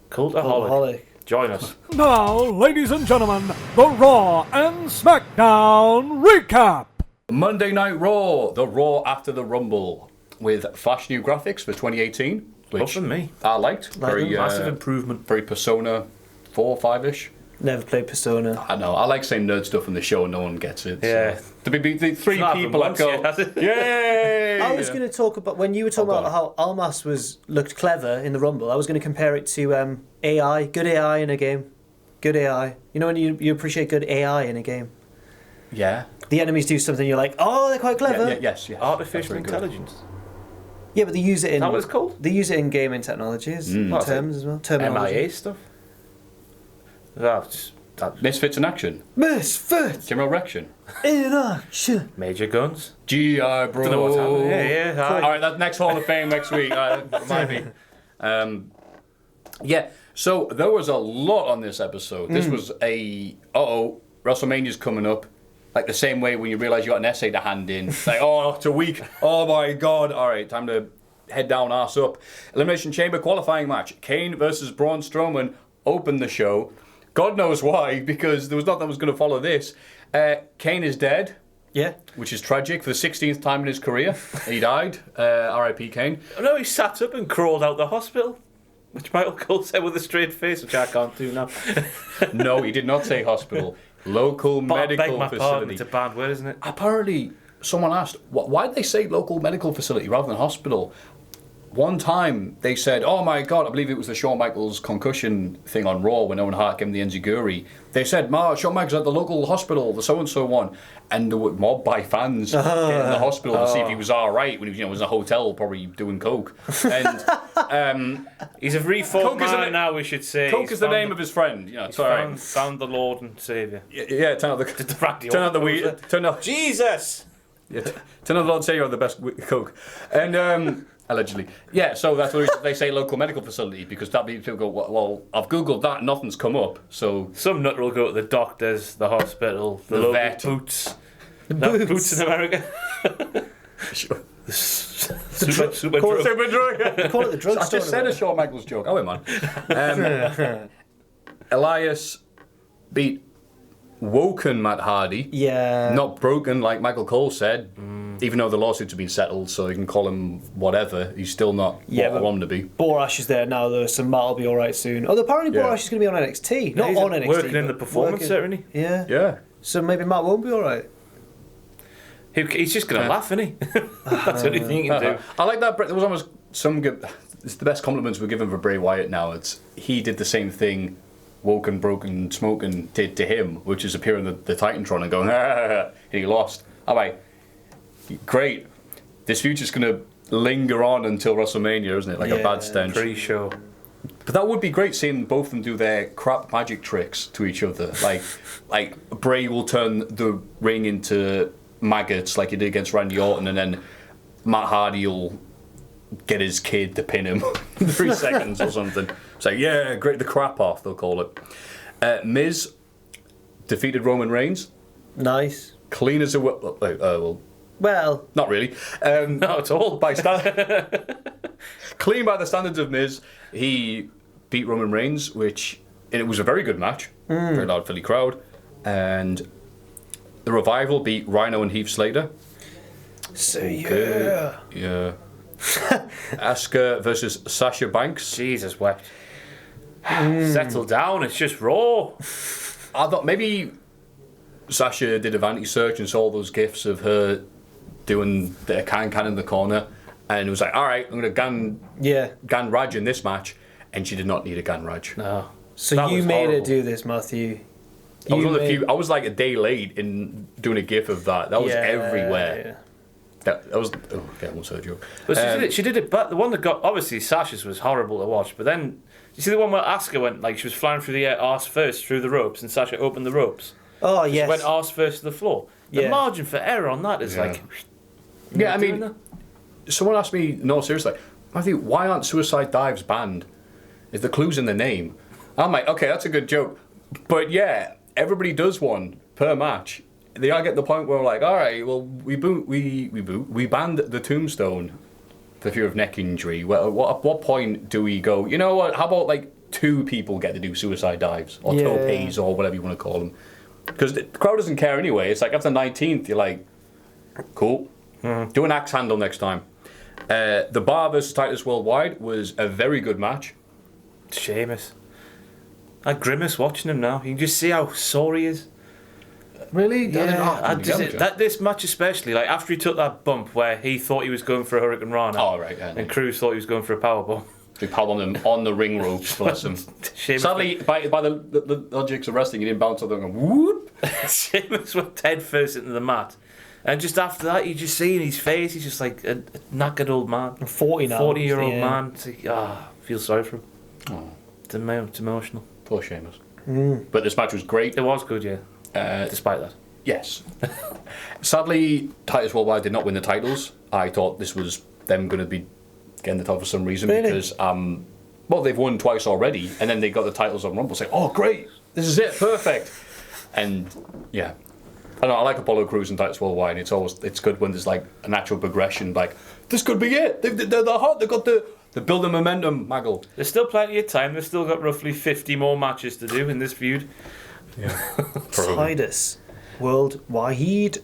Cultaholic. Join us. Now, ladies and gentlemen, the Raw and Smackdown Recap. Monday Night Raw, the Raw after the Rumble, with flash new graphics for 2018, which Not for me. I liked. Very Massive improvement. Very Persona 4 or 5-ish. Never played Persona. I know. I like saying nerd stuff on the show and no one gets it. Yeah. So. The three not people that once go, yet, has it? yay! I was going to talk about when you were talking about how Almas looked clever in the Rumble. I was going to compare it to AI, good AI in a game, good AI. You know when you appreciate good AI in a game. Yeah. The enemies do something, you're like, oh, they're quite clever. Yes. Artificial intelligence. Yeah, but they use it in. Is that what it's called? They use it in gaming technologies, terms as well. Terminology. MIA stuff. That's Misfits in action. Misfits General Erection. in action. Major guns. G.I. Bro. Don't know what's happening. Yeah. All right, that's next Hall of Fame next week. Remind me. Yeah, so there was a lot on this episode. This was WrestleMania's coming up. Like the same way when you realise you got an essay to hand in. Like, oh, it's a week. Oh my God. All right, time to head down, arse up. Elimination Chamber qualifying match. Kane versus Braun Strowman opened the show. God knows why, because there was nothing that was going to follow this. Kane is dead. Yeah. Which is tragic for the 16th time in his career. He died. R.I.P. Kane. No, he sat up and crawled out the hospital, which Michael Cole said with a straight face, which I can't do now. No, he did not say hospital. Local medical facility. It's a bad word, isn't it? Apparently, someone asked, why did they say local medical facility rather than hospital? One time they said, oh my God, I believe it was the Shawn Michaels concussion thing on Raw when Owen Hart gave him the enziguri. They said, Shawn Michaels at the local hospital, the so-and-so one. And they were mobbed by fans getting in the hospital to see if he was all right when he was in a hotel probably doing coke. And he's a reformed man now, we should say. Coke is the name of his friend. You know, found the Lord and Saviour. Yeah, turn out the weed. Jesus! Yeah, turn out the Lord and Saviour are the best coke. And... allegedly. Yeah, so that's what they say local medical facility, because that means people go, well, I've Googled that, nothing's come up, so... Some nut will go to the doctors, the hospital, the local vet. Boots. Boots in America. Sure. Super Call drug. Call it the drugstore. I just said a Shawn Michaels joke. Oh, wait, man. Elias beat Woken Matt Hardy. Yeah. Not broken, like Michael Cole said. Even though the lawsuits have been settled, so you can call him whatever, he's still not what I want him to be. Borash is there now, though, so Matt will be alright soon. Although apparently Borash is going to be on NXT. Not on NXT. Working in the performance center, isn't he? Yeah. Yeah. So maybe Matt won't be alright. He's just going to laugh, isn't he? That's the only thing he can do. I like that. There was almost some good... It's the best compliments we're given for Bray Wyatt now. It's he did the same thing Woken, Broken, Smoking did to him, which is appearing on the Titantron and going, and he lost. All right. Great. This feud's going to linger on until WrestleMania, isn't it? Like a bad stench. Pre-show. But that would be great, seeing both of them do their crap magic tricks to each other. Like Bray will turn the ring into maggots like he did against Randy Orton, and then Matt Hardy will get his kid to pin him in 3 seconds or something. It's like, yeah, great, the crap off, they'll call it. Miz defeated Roman Reigns. Nice. Clean as a... Well, not really. Not at all. Clean by the standards of Miz. He beat Roman Reigns, it was a very good match. Very loud Philly crowd. And the Revival beat Rhino and Heath Slater. yeah. Yeah. Asuka versus Sasha Banks. Jesus wept. Settle down, it's just Raw. I thought maybe Sasha did a vanity search and saw those gifs of her doing the can in the corner, and it was like, all right, I'm going to Gan Raj in this match, and she did not need a Gan Raj. No. So That you was may her horrible. do this, Matthew. I was like a day late in doing a gif of that. That was everywhere. That was I won't say a joke. But she did it, but the one that got, obviously Sasha's was horrible to watch, but then you see the one where Asuka went, like, she was flying through the air arse first through the ropes, and Sasha opened the ropes. Oh, She yes. went arse first to the floor. The margin for error on that is like... Yeah, I mean, someone asked me, no, seriously, Matthew, why aren't suicide dives banned? Is the clues in the name? I'm like, okay, that's a good joke. But yeah, everybody does one per match. They all get the point where we're like, all right, well, we banned the tombstone for fear of neck injury. Well, at what point do we go, you know what, how about like two people get to do suicide dives or Yeah. topes or whatever you want to call them. Because the crowd doesn't care anyway. It's like after 19th, you're like, cool. Do an axe handle next time. The Bar versus Titus Worldwide was a very good match. Sheamus. I grimace watching him now. You can just see how sore he is. Really? This match especially, like after he took that bump where he thought he was going for a Hurricane Rana. Oh, right. Yeah, And Cruz thought he was going for a powerbomb. we powerbombed him on the ring ropes, bless him. Sheamus Sadly, by the logics of wrestling, he didn't bounce up there and go, whoop. Sheamus went head first into the mat. And just after that, you just see in his face, he's just like a knackered old man. 40 now. 40-year-old yeah. man. It's like, I feel sorry for him. Oh, It's emotional. poor Sheamus. But this match was great. It was good, yeah. Despite that. Yes. Sadly, Titus Worldwide did not win the titles. I thought this was them going to be getting the title for some reason Really? because, well, they've won twice already, and then they got the titles on Rumble. Saying, "Oh, great, this is it, perfect." And yeah, I don't know. I like Apollo Crews and Titus Worldwide. And it's good when there's like a natural progression. Like this could be it. They're hot. They've got the building momentum. Maggle. There's still plenty of time. They've still got roughly 50 more matches to do in this feud. Yeah. Titus Worldwide.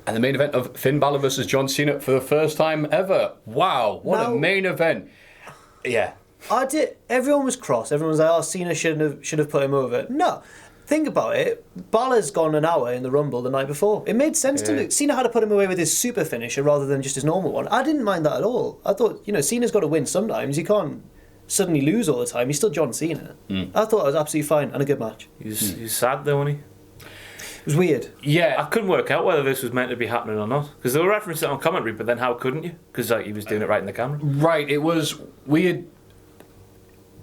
And the main event of Finn Balor versus John Cena for the first time ever. Wow, what a main event. Yeah. Everyone was cross. Everyone was like, "Oh, Cena should have put him over." No, think about it. Balor's gone an hour in the Rumble the night before. It made sense to me. Cena had to put him away with his super finisher rather than just his normal one. I didn't mind that at all. I thought, Cena's got to win sometimes. He can't suddenly lose all the time. He's still John Cena. I thought it was absolutely fine and a good match. He was sad though, wasn't he? It was weird. Yeah. I couldn't work out whether this was meant to be happening or not. Because they were referencing it on commentary, but then how couldn't you? Because he was doing it right in the camera. Right, it was weird.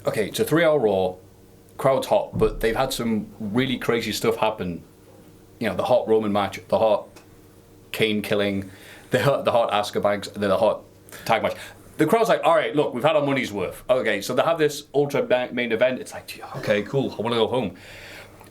Okay, it's a 3-hour Raw. Crowd's hot, but they've had some really crazy stuff happen. The hot Roman match, the hot Kane killing, the hot Asuka Banks, and then the hot tag match. The crowd's like, all right, look, we've had our money's worth. Okay, so they have this ultra main event. It's like, okay, cool, I want to go home.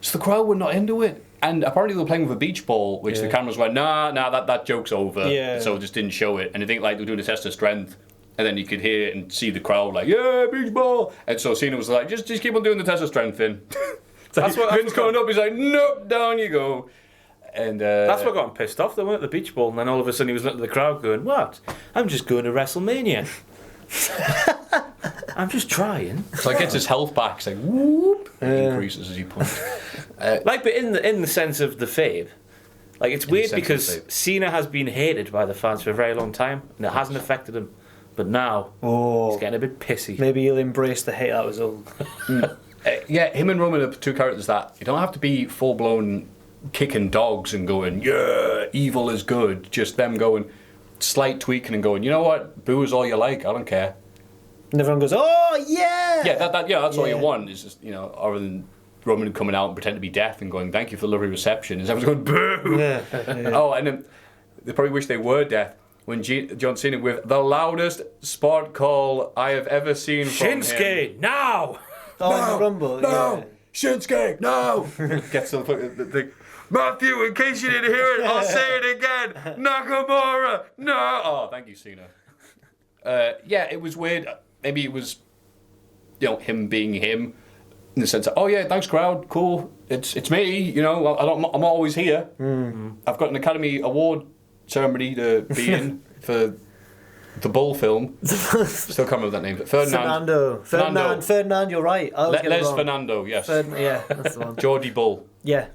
So the crowd were not into it. And apparently they were playing with a beach ball, which the cameras went, nah, that joke's over. Yeah. So just didn't show it. And I think like they were doing a test of strength. And then you could hear and see the crowd like, yeah, beach ball. And so Cena was like, just keep on doing the test of strength, Finn. Finn's coming up, he's like, nope, down you go. And that's what got him pissed off. They went at the beach ball, and then all of a sudden he was looking at the crowd going, what? I'm just going to WrestleMania. I'm just trying. So he gets his health back. It's like, whoop. Increases as he punches. But in the sense of the fave, like it's weird because Cena has been hated by the fans for a very long time, and it hasn't affected him. But now he's getting a bit pissy. Maybe he'll embrace the hate. That was all. Yeah, him and Roman are two characters that you don't have to be full blown kicking dogs and going, yeah, evil is good. Just them going slight tweaking and going, you know what, boo is all you like. I don't care. And everyone goes, oh yeah. Yeah, that's all you want. Is just other than Roman coming out and pretend to be deaf and going, thank you for the lovely reception. Is everyone's going, boo. Yeah. Oh, and then they probably wish they were deaf. When John Cena with the loudest spot call I have ever seen from him. Shinsuke, now! Oh, in the Rumble. No! Yeah. Shinsuke, no! Gets to the thing. Matthew, in case you didn't hear it, I'll say it again. Nakamura, no! Oh, thank you, Cena. Yeah, it was weird. Maybe it was, him being him, in the sense of, oh yeah, thanks crowd, cool. It's me, I'm always here. I've got an Academy Award ceremony to be in for the Bull film. Still can't remember that name. Ferdinand, you're right. Les Fernando, yes. Yeah, that's the one. Geordie Bull. Yeah.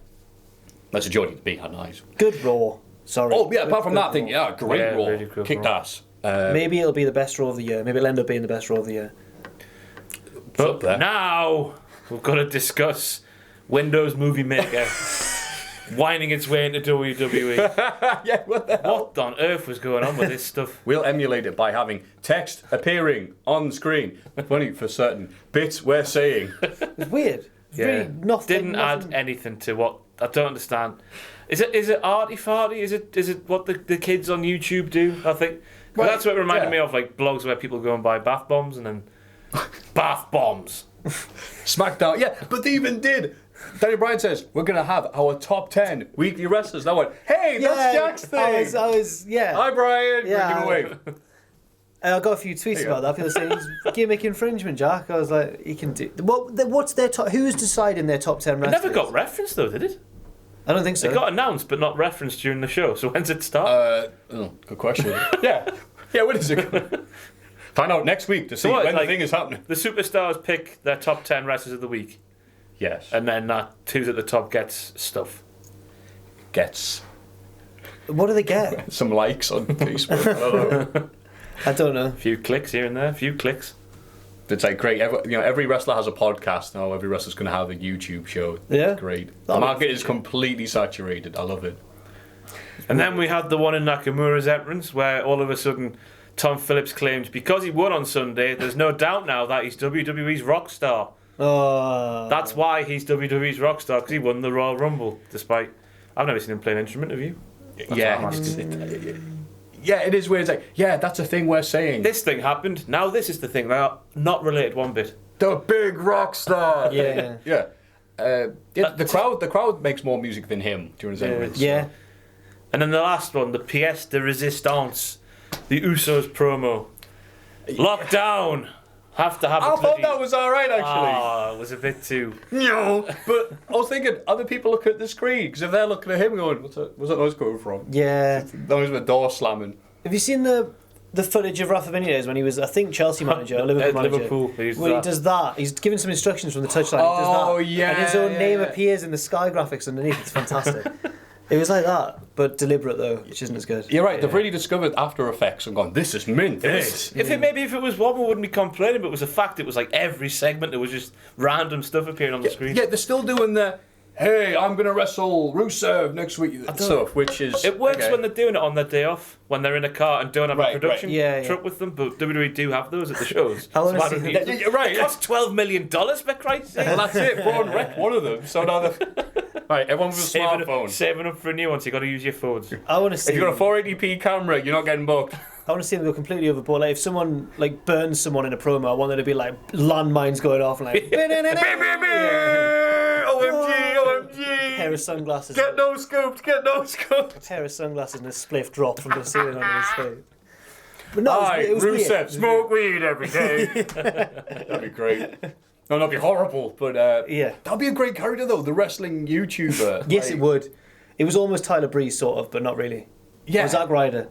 That's a Geordie to be, how nice. Good Raw. Sorry. Oh, yeah, apart from that thing, yeah, great Yeah, Raw. really cool Kicked Raw. ass. Maybe it'll be the best Raw of the year. Maybe it'll end up being the best Raw of the year. But now we've got to discuss Windows Movie Maker winding its way into WWE. Yeah, what the hell? What on earth was going on with this stuff? We'll emulate it by having text appearing on screen. Funny for certain bits we're saying. It's weird. It's really nothing. Didn't add anything to what I don't understand. Is it arty farty? Is it what the kids on YouTube do? I think Right, that's what it reminded me of, like blogs where people go and buy bath bombs and then bath bombs. Smackdown, yeah, but they even did. Daniel Bryan says, we're going to have our top 10 weekly wrestlers. And I went, hey, that's Jack's thing. I was, yeah. Hi, Brian. Yeah. We're giving away. And I got a few tweets about that. People saying he's gimmick infringement, Jack. I was like, he can do. What's their top? Who's deciding their top 10 It wrestlers? never got referenced though, did it? I don't think so. It got announced but not referenced during the show. So when's it start? Good question. Yeah, when is it? Find out next week to see when the thing is happening. The superstars pick their top 10 wrestlers of the week. Yes. And then who's at the top gets stuff. What do they get? Some likes on Facebook. I don't know. I don't know. A few clicks here and there, a few clicks. It's like great. Every wrestler has a podcast now. Every wrestler's going to have a YouTube show. Yeah. It's great. The market is completely saturated. I love it. And then we had the one in Nakamura's entrance where all of a sudden Tom Phillips claimed because he won on Sunday, there's no doubt now that he's WWE's rock star. Oh. That's why he's WWE's rock star, because he won the Royal Rumble. Despite, I've never seen him play an instrument. Have you? Yeah, it is weird. It's like, yeah, that's a thing we're saying. This thing happened. Now this is the thing. They are not related one bit. The big rock star. Yeah. Yeah. The crowd makes more music than him during his entrance. Yeah. And then the last one, the pièce de résistance, the Usos promo. Lockdown. Have to have. I thought that was all right, actually. Ah, it was a bit too. No, but I was thinking, other people look at the screen because if they're looking at him, going, "What's that noise coming from?" Yeah. Noise of a door slamming. Have you seen the footage of Rafa Benitez when he was, I think, Chelsea manager or Liverpool manager? Liverpool. He does that. He's given some instructions from the touchline. He does that. Oh, yeah, And his own name yeah. appears in the sky graphics underneath. It's fantastic. It was like that, but deliberate though, which isn't as good. You're right. They've really discovered After Effects and gone, "This is mint." This. If it was one, we wouldn't be complaining. But it was a fact. It was like every segment there was just random stuff appearing on the screen. Yeah, they're still doing the, "Hey, I'm gonna wrestle Rusev next week" stuff, which is It works when they're doing it on their day off, when they're in a car and don't have a production truck with them. But WWE do have those at the shows. I wanna So see don't that. need- You're right. It costs $12 million for Christ's sake. Well, that's it. Braun wrecked one of them. So now right, everyone with a smartphone. Saving up for a new one, so you got to use your phones. I want to see. If you've got a 480p camera, you're not getting booked. I want to see them go completely overboard. Like if someone like burns someone in a promo, I want there to be like landmines going off and like OMG. pair of sunglasses, Get no scoped. pair of sunglasses and a spliff drop from the ceiling onto his face. But no, it was Rusev, weird. smoke weed every day. That'd be great. No, that'd be horrible, but Yeah. that'd be a great character though, the wrestling YouTuber. Yes, it would. It was almost Tyler Breeze sort of, but not really. Yeah. Or Zack Ryder,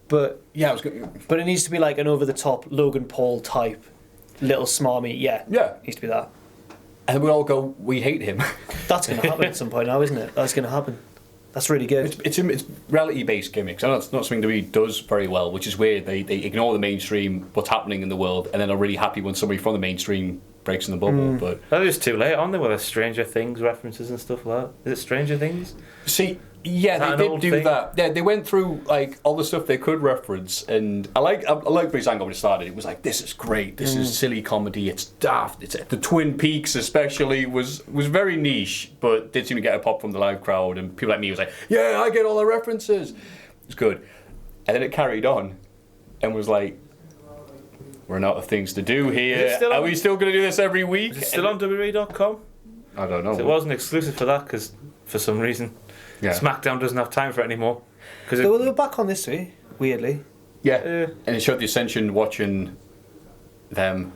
but Yeah, I was good. it needs to be like an over-the-top Logan Paul type, little smarmy. Yeah, needs to be that. And we all go, we hate him. That's going to happen at some point now, isn't it? That's going to happen. That's really good. It's reality-based gimmicks. I know it's not something that he does very well, which is weird. They ignore the mainstream, what's happening in the world, and then are really happy when somebody from the mainstream breaks in the bubble. But That is too late, aren't they? With the Stranger Things references and stuff like that. Is it Stranger Things? see, yeah, That an they did old do thing? that. Yeah, they went through like all the stuff they could reference, and I like Breeze Angle when it started. It was like, this is great. This is silly comedy. It's daft. It's the Twin Peaks especially was very niche, but did seem to get a pop from the live crowd, and people like me was like, yeah, I get all the references. It's good, and then it carried on, and was like, we're out of things to do here. Are we still going to do this every week? Is it still on WWE.com? I don't know. It wasn't exclusive for that because for some reason Smackdown doesn't have time for it anymore. Because They were back on this week, weirdly. Yeah, and it showed the Ascension watching them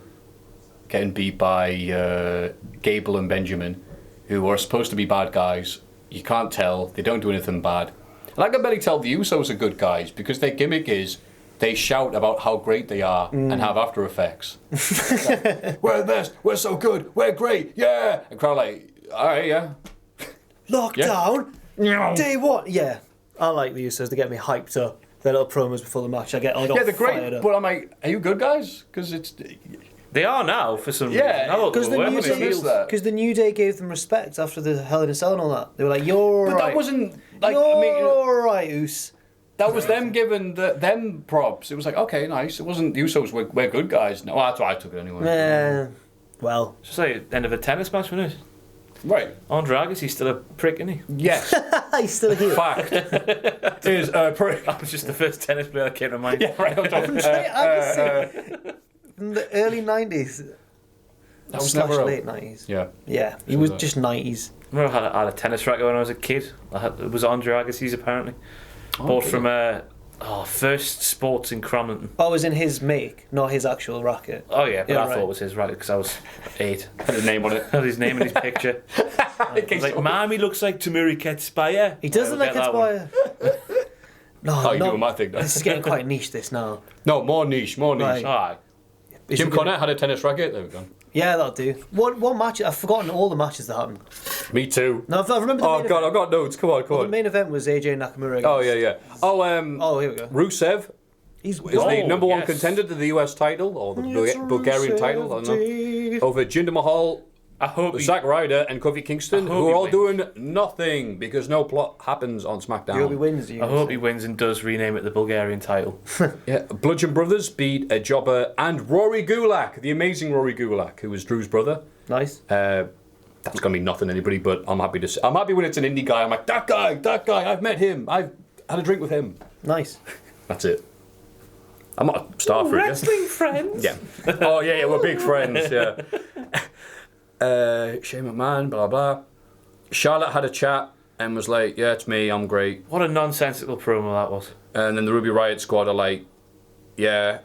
getting beat by Gable and Benjamin, who are supposed to be bad guys. You can't tell. They don't do anything bad. And I can barely tell the Usos are good guys because their gimmick is they shout about how great they are and have after effects. Like, we're the best. We're so good. We're great. Yeah. And crowd like, all right, yeah. Lockdown? Day one? Yeah. I like the Usos. They get me hyped up. Their little promos before the match. I got Yeah, they're fired great. up. But I'm like, are you good guys? Because it's... they are now for some Yeah, reason. I thought Because they the, were New when they Day- healed. that. 'cause the New Day gave them respect after the Hell in a Cell and all that. They were like, you're But right. that wasn't... like, you're I mean, right, Us. that was them giving them props. It was like, okay, nice. It wasn't the Usos, we're good guys. No, that's why I took it anyway. Well. It's just like the end of a tennis match, wasn't it? Right. Andre Agassi's still a prick, isn't he? Yes. He's still here. Fact. Is a prick. That was just the first tennis player that came to mind. Yeah, right. Agassi. In the early 90s. That was Slash never late 90s. Yeah. Yeah, he was just 90s. I remember I had a tennis racket when I was a kid. It was Andre Agassi's apparently. Bought from First Sports in Cramlington. Oh, it was in his make, not his actual racket. Oh yeah, but Yeah, I thought right. it was his racket because I was 8. Had his name on it. Had his name in his picture. I was like, Mommy looks like Tamuri Ketspire. He does look like Ketspire. No, Oh, you're doing my thing now. This is getting quite niche, this now. No, more niche. Right. Aye. Is Jim it gonna- Connor had a tennis racket. There we go. Yeah, that'll do. One match, I've forgotten all the matches that happened. Me too. No, I remember the Oh main god, event. I've got notes. Come on, come The on. main event was AJ Nakamura against... Oh yeah. Oh Oh, here we go. Rusev He's is the number one yes. contender to the US title or the It's Bulgarian title. I don't know. Rusev. Over Jinder Mahal, I hope he, Zack Ryder, and Kofi Kingston, I hope who he are all wins. doing nothing because no plot happens on SmackDown. You hope he wins. I hope he wins and does rename it the Bulgarian title. Yeah, Bludgeon Brothers beat a Jobber and Rory Gulak, the amazing Rory Gulak, who was Drew's brother. Nice. That's gonna mean nothing to anybody, but I'm happy to. I'm happy when it's an indie guy. I'm like that guy. I've met him. I've had a drink with him. Nice. That's it. I'm not a star for it. Wrestling friends. Yeah. Oh yeah, we're big friends. Yeah. Shane McMahon, blah blah. Charlotte had a chat and was like, "Yeah, it's me. I'm great." What a nonsensical promo that was. And then the Ruby Riott squad are like, "Yeah,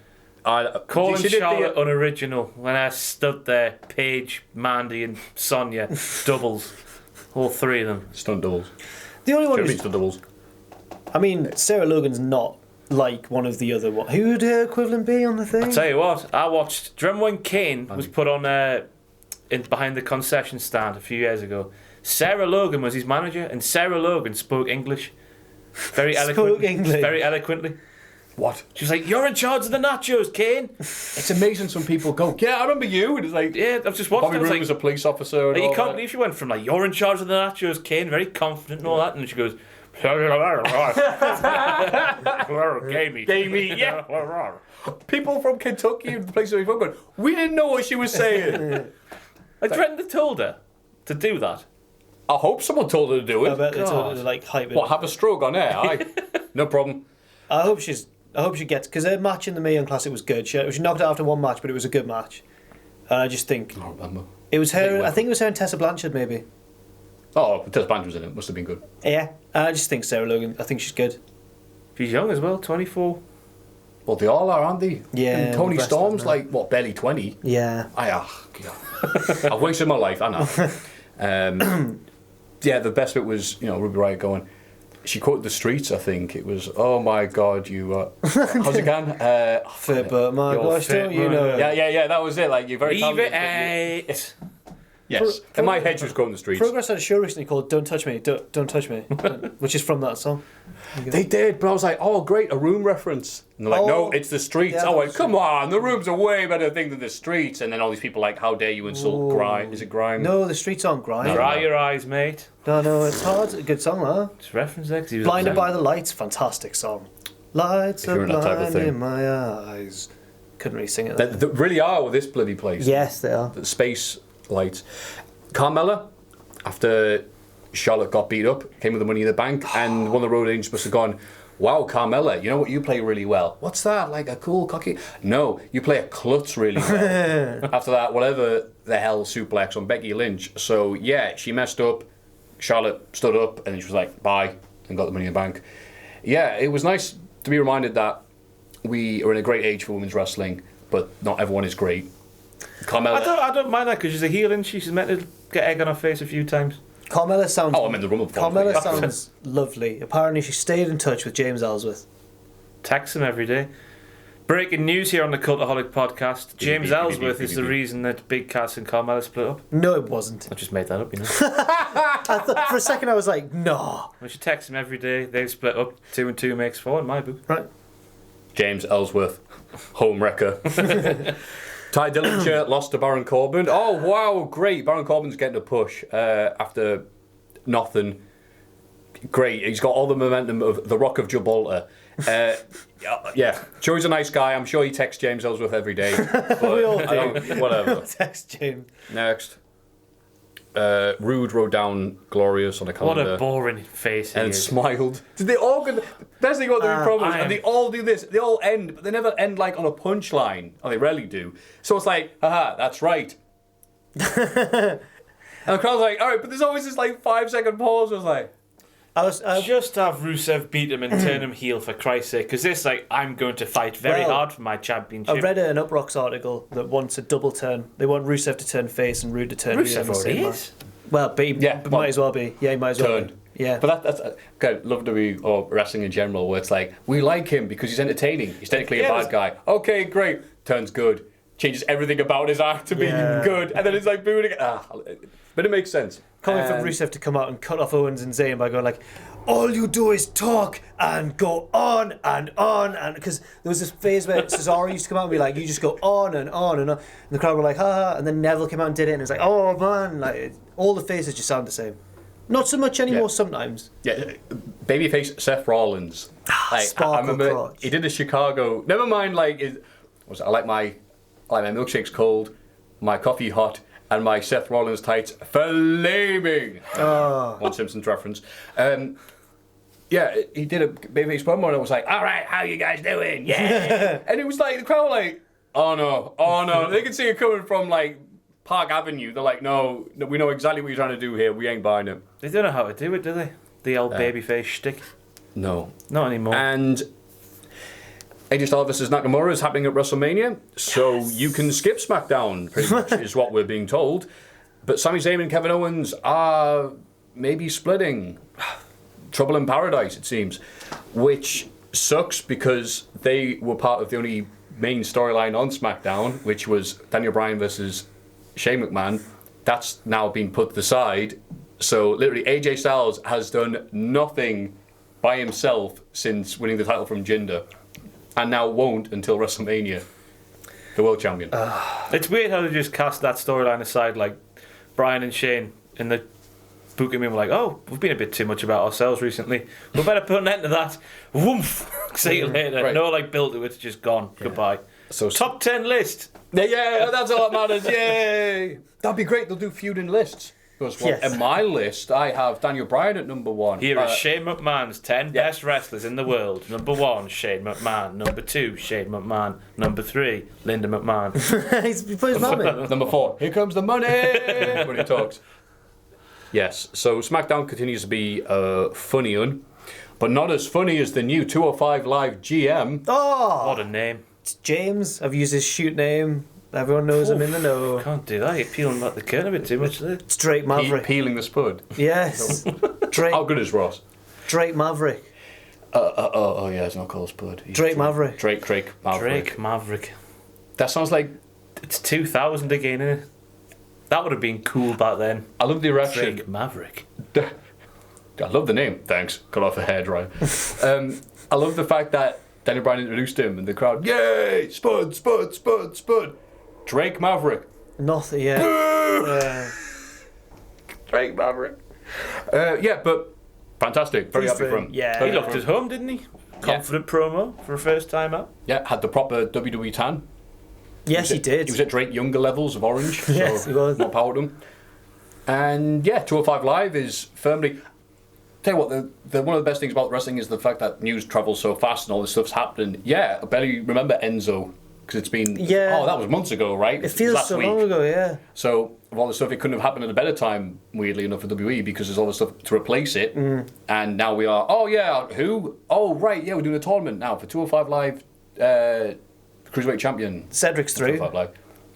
Calling she did Charlotte unoriginal when I stood there, Paige, Mandy, and Sonia, doubles, all 3 of them. stunt doubles. The only one Should be who's... stunt doubles. I mean, Sarah Logan's not like one of the other ones. Who would her equivalent be on the thing? I tell you what, I watched. Do you remember when Kane was put on behind the concession stand a few years ago? Sarah Logan was his manager, and Sarah Logan spoke English, very eloquently. English. Very eloquently. What? She was like, "You're in charge of the nachos, Kane." It's amazing. Some people go, "Yeah, I remember you," and it's like, Yeah, I was just watching. Bobby I was Roode like, was a police officer. And you all can't that. believe she went from like, "You're in charge of the nachos, Kane," very confident and all that, and she goes, Gamey, yeah. People from Kentucky and the places we've gone, we didn't know what she was saying. I dreaded they told her to do that. I hope someone told her to do I it. bet they told her God. to like hype it. What, have a stroke on air? Aye. No problem. I hope she gets, because her match in the Mae Young Classic was good. She knocked out after one match, but it was a good match. And I just think I don't remember. it was her. I think it was her and Tessa Blanchard maybe. Oh, Tess Blanchard was in it. Must have been good. Yeah, I just think Sarah Logan. I think she's good. She's young as well, 24. Well, they all are, aren't they? Yeah, And Tony the rest Storm's of them, like, what, barely 20? Yeah. I've wasted my life, I know. Yeah, the best bit was, Ruby Riott going, she quoted the streets, I think. It was, "Oh my God, you, how's it going? Fit, but my You're gosh, fit, don't you man. know? Yeah, that was it. Like, you're very Leave it talented, but out. yes. In my head, she was quoting the streets. Progress had a show recently called "Don't Touch Me, Don't Touch Me," which is from that song. They did, but I was like, "Oh, great, a Room reference." And they're like, Oh, "No, it's the streets." yeah, I went, that's "Come on, the Room's a way better thing than the streets." And then all these people like, "How dare you insult Grime? Is it Grime?" No, the streets aren't grime. Dry your eyes, mate. No, it's hard. A good song, that. Just reference there 'cause he was Blinded upset. by the Lights, fantastic song. Lights If are you're in that type of blinding thing. my eyes. Couldn't really sing it. They really are with this bloody place. Yes, they are. The space lights. Carmella, after Charlotte got beat up, came with the Money in the Bank, and one of the road agents must have gone, "Wow, Carmella, you know what you play really well? What's that? Like a cool cocky? No, you play a klutz really well." After that, whatever the hell suplex on Becky Lynch. So yeah, she messed up. Charlotte stood up, and then she was like, "Bye," and got the Money in the Bank. Yeah, it was nice to be reminded that we are in a great age for women's wrestling, but not everyone is great. Carmella. I don't mind that because she's a heel and she's meant to get egg on her face a few times. Carmella sounds. Oh, I'm in the Rumble performance. Carmella Yeah. sounds lovely. Apparently, she stayed in touch with James Ellsworth. Text him every day. Breaking news here on the Cultaholic podcast. James Ellsworth is the reason that Big Cass and Carmella split up. No, it wasn't. I just made that up, you know. I thought, for a second, I was like, no. I should text him every day. They've split up. 2 and 2 makes 4 in my book. Right. James Ellsworth, home wrecker. Ty Dillinger lost to Baron Corbin. Oh, wow, great. Baron Corbin's getting a push after nothing. Great. He's got all the momentum of the Rock of Gibraltar. Yeah, Joey's a nice guy. I'm sure he texts James Ellsworth every day. But We all I don't- whatever. Text James. Next. Rude wrote down Glorious on a What calendar. a boring face he And is. smiled. Did they all go? Best thing about the promos, I am- and they all do this. They all end, but they never end like on a punchline. Or they rarely do. So it's like, haha, that's right. And the crowd's like, all right, but there's always this like 5-second pause. Where it's like, Just have Rusev beat him and turn him heel for Christ's sake, because this, like, I'm going to fight very hard for my championship. I read an Uprocks article that wants a double turn. They want Rusev to turn face and Rude to turn heel. Rusev already is. Well, but he might as well be. Yeah, he might as well be. Yeah. But that's okay, WWE or wrestling in general, where it's like, we like him because he's entertaining. He's technically a bad guy. Okay, great. Turns good. Changes everything about his act to be good. And then it's like booing again. But it makes sense. Coming for Rusev to come out and cut off Owens and Zayn by going like, all you do is talk and go on and on. And because there was this phase where Cesaro used to come out and be like, you just go on and on and on. And the crowd were like, ha. And then Neville came out and did it. And it's like, oh man. Like, all the faces just sound the same. Not so much anymore sometimes. Yeah, babyface Seth Rollins. Like, I remember crotch. He did a Chicago. Never mind, like, I like my milkshakes cold, my coffee hot, and my Seth Rollins tights flaming. One Simpsons reference. Yeah, he did a babyface promo, and I was like, all right, how you guys doing? Yeah. And it was like, the crowd were like, oh no. They could see it coming from, like, Park Avenue. They're like, no, we know exactly what you're trying to do here. We ain't buying it. They don't know how to do it, do they? The old babyface shtick. No. Not anymore. And AJ Styles vs Nakamura is happening at WrestleMania, so you can skip SmackDown, pretty much, is what we're being told. But Sami Zayn and Kevin Owens are maybe splitting. Trouble in Paradise, it seems. Which sucks because they were part of the only main storyline on SmackDown, which was Daniel Bryan versus Shane McMahon. That's now been put to the side. So literally AJ Styles has done nothing by himself since winning the title from Jinder, and now won't until WrestleMania. The world champion. It's weird how they just cast that storyline aside, like Bryan and Shane in the booking me were like, oh, we've been a bit too much about ourselves recently. We better put an end to that. Woof. See you later. Right. No, like, built to it, it's just gone. Yeah. Goodbye. So top 10 list. Yeah, that's all that matters. Yay! That'd be great. They'll do feuding lists. Because in my list, I have Daniel Bryan at number 1. Here is Shane McMahon's 10 best wrestlers in the world. Number 1, Shane McMahon. Number 2, Shane McMahon. Number 3, Linda McMahon. He put his mum in. Number 4, here comes the money when he talks. Yes, so SmackDown continues to be a funny one, but not as funny as the new 205 Live GM. Oh! What a name. It's James. I've used his shoot name. Everyone knows I'm in the know. Can't do that. You're peeling back the curtain a bit too much there. It's Drake Maverick. Peeling the spud. Yes. Drake. How good is Ross? Drake Maverick. Oh yeah, it's not called spud. Drake Maverick. Drake Maverick. Drake Maverick. That sounds like... It's 2000 again, isn't it? That would have been cool back then. I love the erection. Drake Maverick. I love the name. Thanks. Cut off a hairdryer. I love the fact that Daniel Bryan introduced him and the crowd, yay! Spud! Drake Maverick. Nothing, yeah. Drake Maverick. Yeah, but fantastic. Very happy for him. Yeah. He looked at home, didn't he? Confident promo for a first time out. Yeah, had the proper WWE tan. Yes, he did. He was at Drake Younger levels of orange. Yes, so he was. More power to him. And yeah, 205 Live is firmly... Tell you what, one of the best things about wrestling is the fact that news travels so fast and all this stuff's happening. Yeah, I barely remember Enzo, because it's been... Yeah. Oh, that was months ago, right? It feels so long ago, yeah. So, of all the stuff, it couldn't have happened at a better time, weirdly enough, for WWE, because there's all the stuff to replace it. And now we are... Oh, yeah, who? Oh, right, yeah, we're doing a tournament now for 205 Live Cruiserweight Champion. Cedric's through. 205 Live.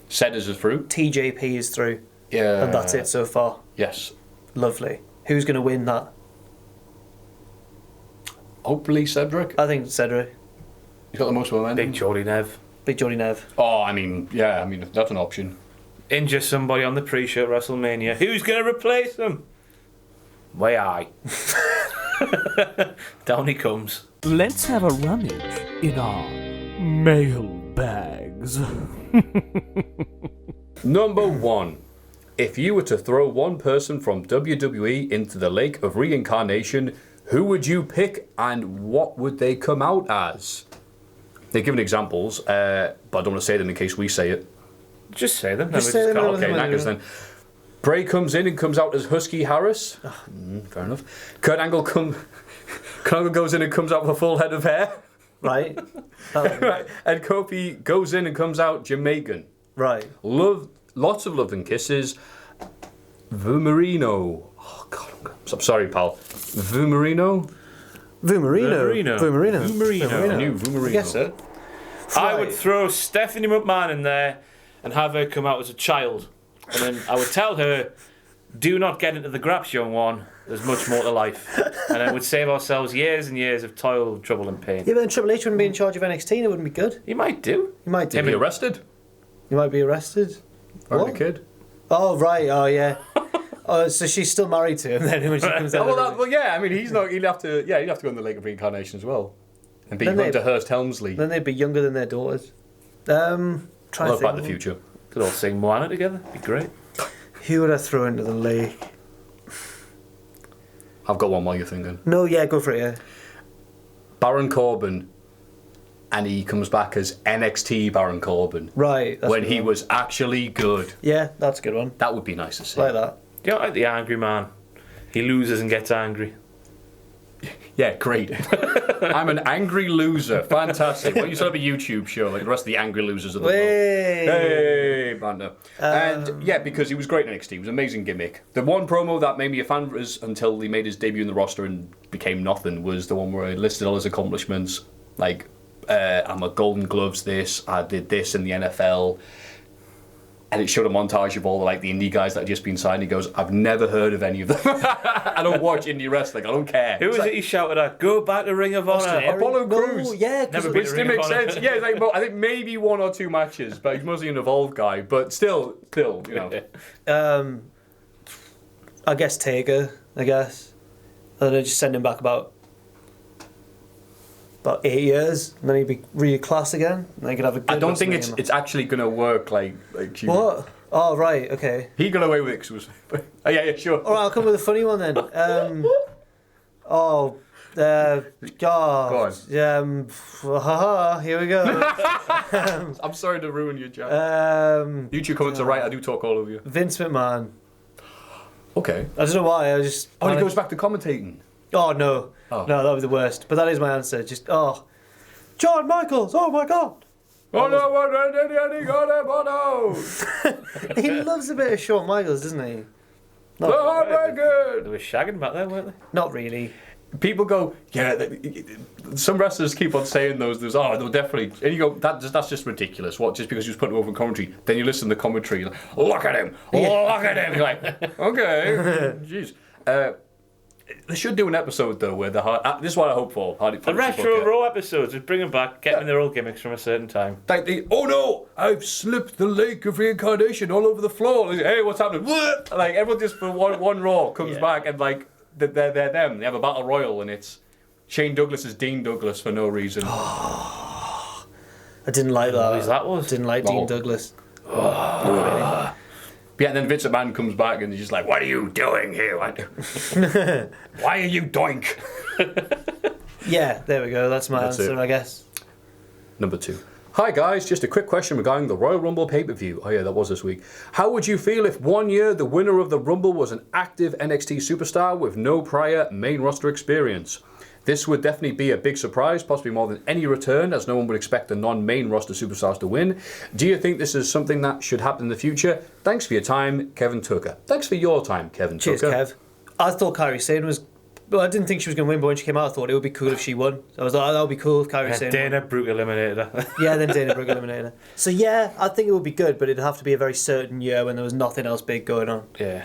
Cedars is through. TJP is through. Yeah. And that's it so far. Yes. Lovely. Who's going to win that? Hopefully Cedric. I think Cedric. He's got the most momentum. Big Jordy Nev. Big Jordy Nev. Oh, I mean, yeah, that's an option. Injure somebody on the pre-show at WrestleMania. Who's going to replace them? Way I. Down he comes. Let's have a rummage in our mailbags. Number 1. If you were to throw one person from WWE into the lake of reincarnation, who would you pick and what would they come out as? They're given examples, but I don't want to say them in case we say it. Just say them. Just say them. Okay, knackers then. Bray comes in and comes out as Husky Harris. Fair enough. Kurt Angle goes in and comes out with a full head of hair. Right. Right. And Kofi goes in and comes out Jamaican. Right. Lots of love and kisses. The Marino. Oh God, I'm I'm sorry, pal. Vumarino? Vumarino. I knew Vumarino. I guess so. I would throw Stephanie McMahon in there and have her come out as a child. And then I would tell her, do not get into the graps, young one. There's much more to life. And it would save ourselves years and years of toil, trouble and pain. Yeah, but then Triple H wouldn't be in charge of NXT and it wouldn't be good. You might do. You might do. He'd be arrested. You might be arrested. Or What? a kid. Oh, right. Oh, yeah. Oh, so she's still married to him then when she comes out. Well, yeah, I mean, he'd have to go in the Lake of Reincarnation as well. And be Then they- Hunter Hearst Helmsley. Then they'd be younger than their daughters. I Try love to Back to think. the Future. Could all sing Moana together. Be great. Who would I throw into the lake? I've got one while you're thinking. No, yeah, go for it, yeah. Baron Corbin, and he comes back as NXT Baron Corbin. Right. That's When a good he one. was actually good. Yeah, that's a good one. That would be nice to see. Like that. You know, like the angry man. He loses and gets angry. Yeah, great. I'm an angry loser. Fantastic. Why don't you set up a YouTube show like the rest of the angry losers of the world? Hey, Banda. And yeah, because he was great in NXT. It was an amazing gimmick. The one promo that made me a fan until he made his debut in the roster and became nothing was the one where he listed all his accomplishments. Like, I'm a Golden Gloves this, I did this in the NFL. And it showed a montage of all the indie guys that had just been signed. He goes, I've never heard of any of them. I don't watch indie wrestling. I don't care. Who was it he shouted at? Go back to Ring of Honor. Apollo No, Crews. yeah, 'cause Never it been was- Which didn't make sense. Yeah, it's like, I think maybe 1 or 2 matches, but he's mostly an evolved guy. But still, you know. I guess Taker, I guess. And then just send him back about 8 years, and then he'd be reclass again, and they could have a good I don't think WrestleMania. it's actually going to work like you. What? Oh, right, okay. He got away with it 'cause it was... Oh, yeah, sure. Alright, I'll come with a funny one then. God. Go Here we go. I'm sorry to ruin your job. YouTube comments are right, I do talk all over you. Vince McMahon. Okay. I don't know why, I just... Oh, he goes back to commentating. Oh, no. Oh. No, that would be the worst. But that is my answer. Just, John Michaels, oh my God. Oh, no, He loves a bit of Shawn Michaels, doesn't he? They were shagging back there, weren't they? Not really. People go, yeah, some wrestlers keep on saying those, no, definitely. And you go, that's just ridiculous. What, just because you was putting them over in commentary? Then you listen to the commentary, you're like, look at him, look at him. You're like, okay, jeez. They should do an episode, though, where this is what I hope for. The Retro Raw episodes, just bring them back, get them in their old gimmicks from a certain time. Like oh no, I've slipped the Lake of Reincarnation all over the floor. Like, hey, what's happening? What? Like, everyone just for one Raw comes back and, they're them. They have a battle royal and it's Shane Douglas as Dean Douglas for no reason. I didn't like that. Who's that was? Didn't like Dean Douglas. Yeah, and then Vince McMahon comes back and he's just like, what are you doing here? Why are you doink? Yeah, there we go. That's my answer, it. I guess. Number 2. Hi guys, just a quick question regarding the Royal Rumble pay-per-view. Oh yeah, that was this week. How would you feel if one year the winner of the Rumble was an active NXT superstar with no prior main roster experience? This would definitely be a big surprise, possibly more than any return, as no one would expect the non-main roster superstars to win. Do you think this is something that should happen in the future? Thanks for your time, Kevin Tucker. Thanks for your time, Kevin Cheers, Tucker. Kev. I thought Kairi Sane was... Well, I didn't think she was going to win, but when she came out, I thought it would be cool if she won. So I was like, oh, that would be cool if Kairi Sane won. Dana Brooke eliminated her. Yeah, then Dana Brooke eliminated her. So yeah, I think it would be good, but it'd have to be a very certain year when there was nothing else big going on. Yeah.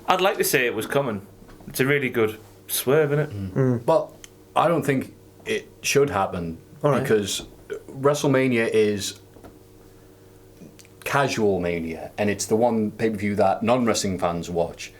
I'd like to say it was coming. It's a really good swerve, isn't it? But I don't think it should happen because WrestleMania is casual mania and it's the one pay-per-view that non-wrestling fans watch.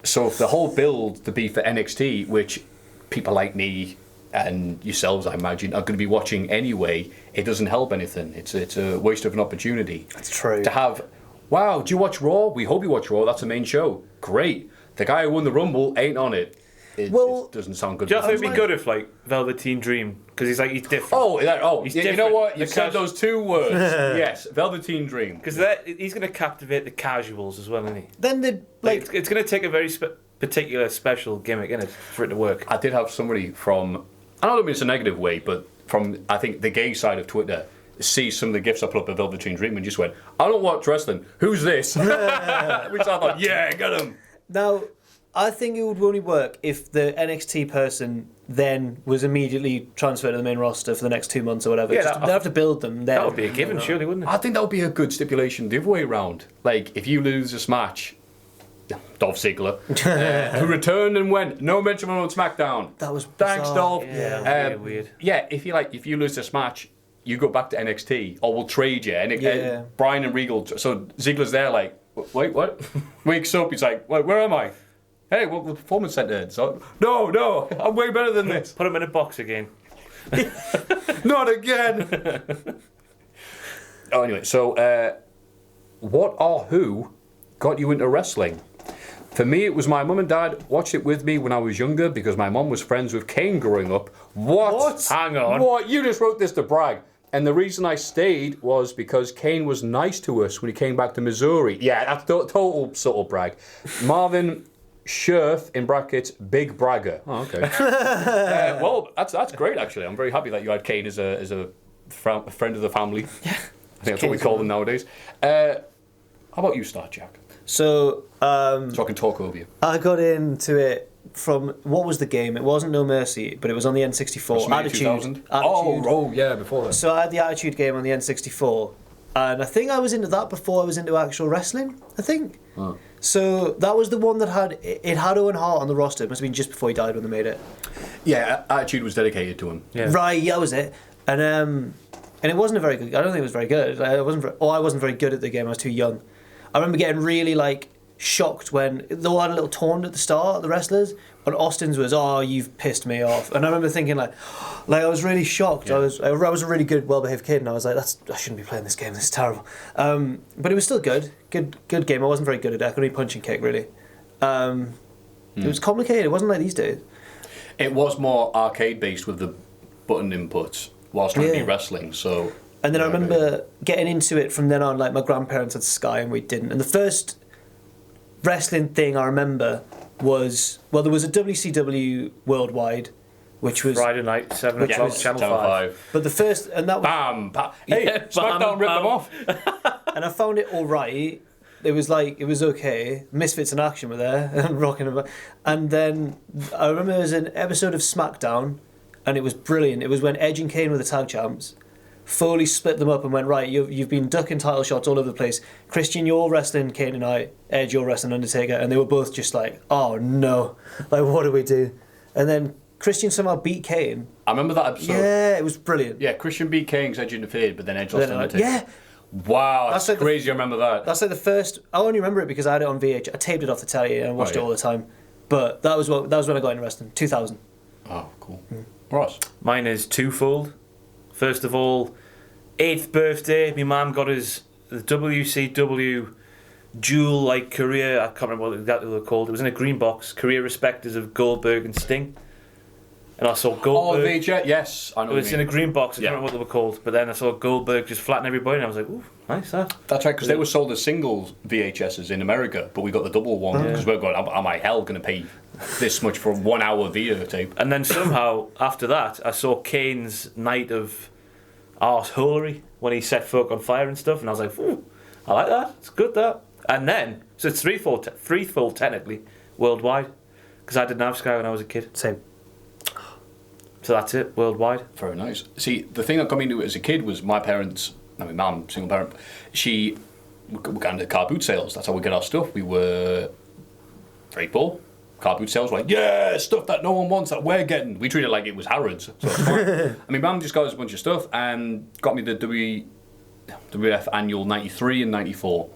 So if the whole build to be for NXT, which people like me and yourselves, I imagine, are going to be watching anyway, it doesn't help anything. It's a waste of an opportunity. That's true. To have, wow, do you watch Raw? We hope you watch Raw. That's the main show. Great. The guy who won the Rumble ain't on it. It doesn't sound good. Do you think it'd be good if, Velveteen Dream, because he's different. He's He's you know what? different. You said those 2 words. Yes, Velveteen Dream. Because he's going to captivate the casuals as well, isn't he? Then they'd, It's going to take a very particular, special gimmick, innit, for it to work. I did have somebody from, I don't mean it's a negative way, but from, I think, the gay side of Twitter, see some of the gifs I put up of Velveteen Dream and just went, I don't watch wrestling. Who's this? Which I thought, yeah, get him. Now, I think it would only work if the NXT person then was immediately transferred to the main roster for the next 2 months or whatever. Yeah, they'd have to build them. Then. That would be a given, surely, wouldn't it? I think that would be a good stipulation the other way around. Like, if you lose this match, Dolph Ziggler, who returned and went, no mention on SmackDown. That was Thanks, bizarre. Dolph. Yeah, weird. Yeah, if you lose this match, you go back to NXT, or we'll trade you. And Bryan and Regal, so Ziggler's there like, wait, what? Wakes up, he's like, where am I? Hey, well, the performance center. So, no, I'm way better than this. Put him in a box again. Not again. Oh, anyway, so what or who got you into wrestling? For me, it was my mum and dad watched it with me when I was younger because my mum was friends with Kane growing up. What? Hang on. What? You just wrote this to brag. And the reason I stayed was because Kane was nice to us when he came back to Missouri. Yeah, that's total subtle brag. Marvin Scherf, in brackets, big bragger. Oh, okay. Well, that's great, actually. I'm very happy that you had Kane as a friend of the family. Yeah. I think that's what we call them nowadays. How about you, Star Jack? So I can talk over you. I got into it from, what was the game? It wasn't No Mercy, but it was on the N64. Attitude. Oh, yeah, before that. So I had the Attitude game on the N64, and I think I was into that before I was into actual wrestling, I think. Oh. So that was the one that had Owen Hart on the roster. It must have been just before he died when they made it. Yeah, Attitude was dedicated to him. Yeah. Right, yeah, that was it. And it wasn't a very good. I don't think it was very good. I wasn't very good at the game. I was too young. I remember getting really shocked when they all had a little taunt at the start, the wrestlers, and Austin's was, "Oh, you've pissed me off." And I remember thinking I was really shocked. Yeah. I was a really good, well-behaved kid, and I was like, I shouldn't be playing this game. This is terrible. But it was still good game. I wasn't very good at it. I could only punch and kick really. It was complicated. It wasn't like these days. It was more arcade based with the button inputs whilst trying to be wrestling. So. And then I remember getting into it from then on. Like my grandparents had Sky and we didn't. And the first wrestling thing I remember was, well, there was a WCW Worldwide, which was Friday night, 7 o'clock, Channel 5. But the first, and that was... Bam! Hey, yeah, Smackdown ripped them off. And I found it all right. It was okay. Misfits in Action were there and rocking about. And then I remember there was an episode of Smackdown, and it was brilliant. It was when Edge and Kane were the tag champs. Foley split them up and went, right, you've been ducking title shots all over the place. Christian, you're wrestling Kane and I. Edge, you're wrestling Undertaker. And they were both just like, oh no, what do we do? And then Christian somehow beat Kane. I remember that episode. Yeah, it was brilliant. Yeah, Christian beat Kane because Edge interfered, but then Edge lost Undertaker. Yeah. Wow, that's crazy. I remember that. That's the first. I only remember it because I had it on VH. I taped it off the telly and watched it all the time. But that was when I got into wrestling. 2000. Oh, cool. Ross. Mine is twofold. First of all, 8th birthday, my mum got us the WCW dual career. I can't remember what exactly they were called. It was in a green box. Career respecters of Goldberg and Sting. And I saw Goldberg. Oh, VJ, yes. I know it was in a green box. I can't remember what they were called. But then I saw Goldberg just flatten everybody, and I was like, ooh, nice that. That's right, because they were sold as single VHSs in America, but we got the double one because we're going, am I hell going to pay this much for a 1 hour videotape? And then somehow, after that, I saw Kane's night of arseholery when he set folk on fire and stuff, and I was like, ooh, I like that. It's good, that. And then, so it's threefold technically, worldwide, because I didn't have Sky when I was a kid. Same. So that's it, worldwide. Very nice. See, the thing that got me into it as a kid was my parents, my mum, single parent, we got into car boot sales. That's how we get our stuff. We were very poor. Car boot sales were like, yeah, stuff that no one wants that we're getting. We treated it like it was Harrods. So it's fine. And my mum just got us a bunch of stuff and got me the WWF Annual 93 and 94.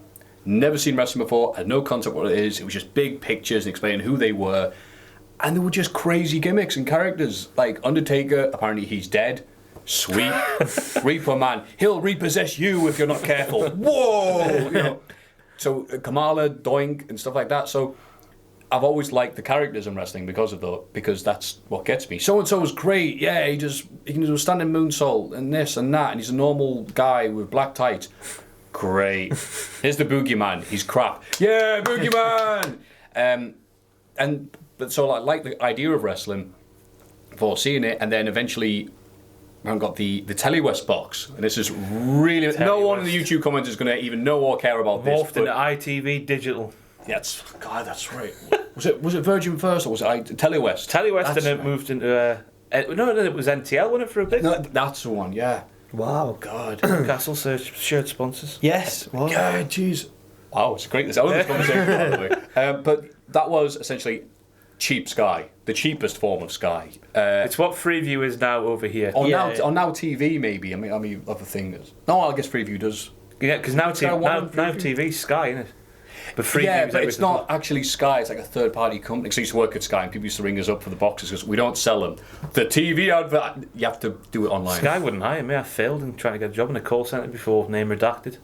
Never seen wrestling before, had no concept what it is. It was just big pictures and explaining who they were. And there were just crazy gimmicks and characters. Like Undertaker, apparently he's dead. Sweet. Reaper Man, he'll repossess you if you're not careful. Whoa! So Kamala, Doink, and stuff like that. So I've always liked the characters in wrestling because that's what gets me. So and so is great. Yeah, he can do a standing moonsault and this and that, and he's a normal guy with black tights. Great. Here's the Boogeyman. He's crap. Yeah, Boogeyman. So I like the idea of wrestling before seeing it, and then eventually I got the Telewest box, and this is really no one in the YouTube comments is going to even know or care about this. Morphed into ITV Digital. Yeah, that's right. Was it Virgin first or was it Telewest? Telewest and it moved into no, it was NTL, wasn't it, for a bit? No, that's the one. Yeah. Wow. God. Castle search shirt sponsors. Yes. Wow. Yeah. Jeez. Wow, it's great. I love this conversation, by the way. But that was essentially cheap Sky, the cheapest form of Sky. It's what Freeview is now over here. Or now TV maybe. I mean, other things. No, I guess Freeview does. Yeah, because now TV's Sky, isn't it? But Freeview Yeah, is but it's not actually Sky. It's like a third-party company. Because I used to work at Sky, and people used to ring us up for the boxes because we don't sell them. The TV advert, you have to do it online. Sky wouldn't hire me. I failed in trying to get a job in a call centre before, name redacted.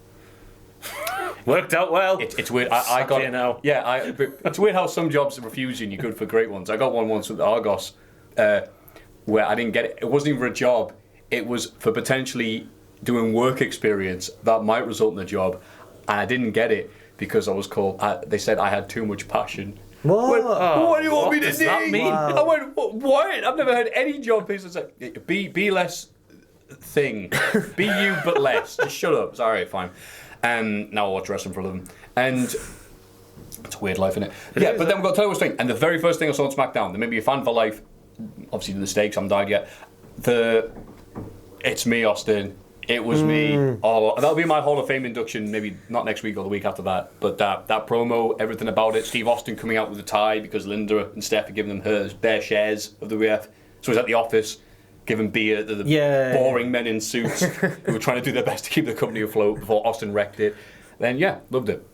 Worked out well. It's weird. I got it now. Yeah, it's weird how some jobs refuse you and you're good for great ones. I got one once with Argos where I didn't get it. It wasn't even for a job. It was for potentially doing work experience that might result in a job, and I didn't get it because I was called. They said I had too much passion. What? What do you want me to does do? that mean? Wow. I went, what? I've never heard any job piece that's like, be less thing. Be you, but less. Just shut up. It's all right, fine. Now I watch wrestling for a living. And it's a weird life, isn't it? Yeah, but then we've got to tell you what's thing. And the very first thing I saw on Smackdown, there may be a fan for life. Obviously, the stakes, I haven't died yet. It's me, Austin. It was me. Oh, that'll be my Hall of Fame induction, maybe not next week or the week after that. But that promo, everything about it. Steve Austin coming out with a tie because Linda and Steph are giving them their shares of the ref. So he's at the office giving beer to the boring men in suits who were trying to do their best to keep the company afloat before Austin wrecked it. Then, yeah, loved it.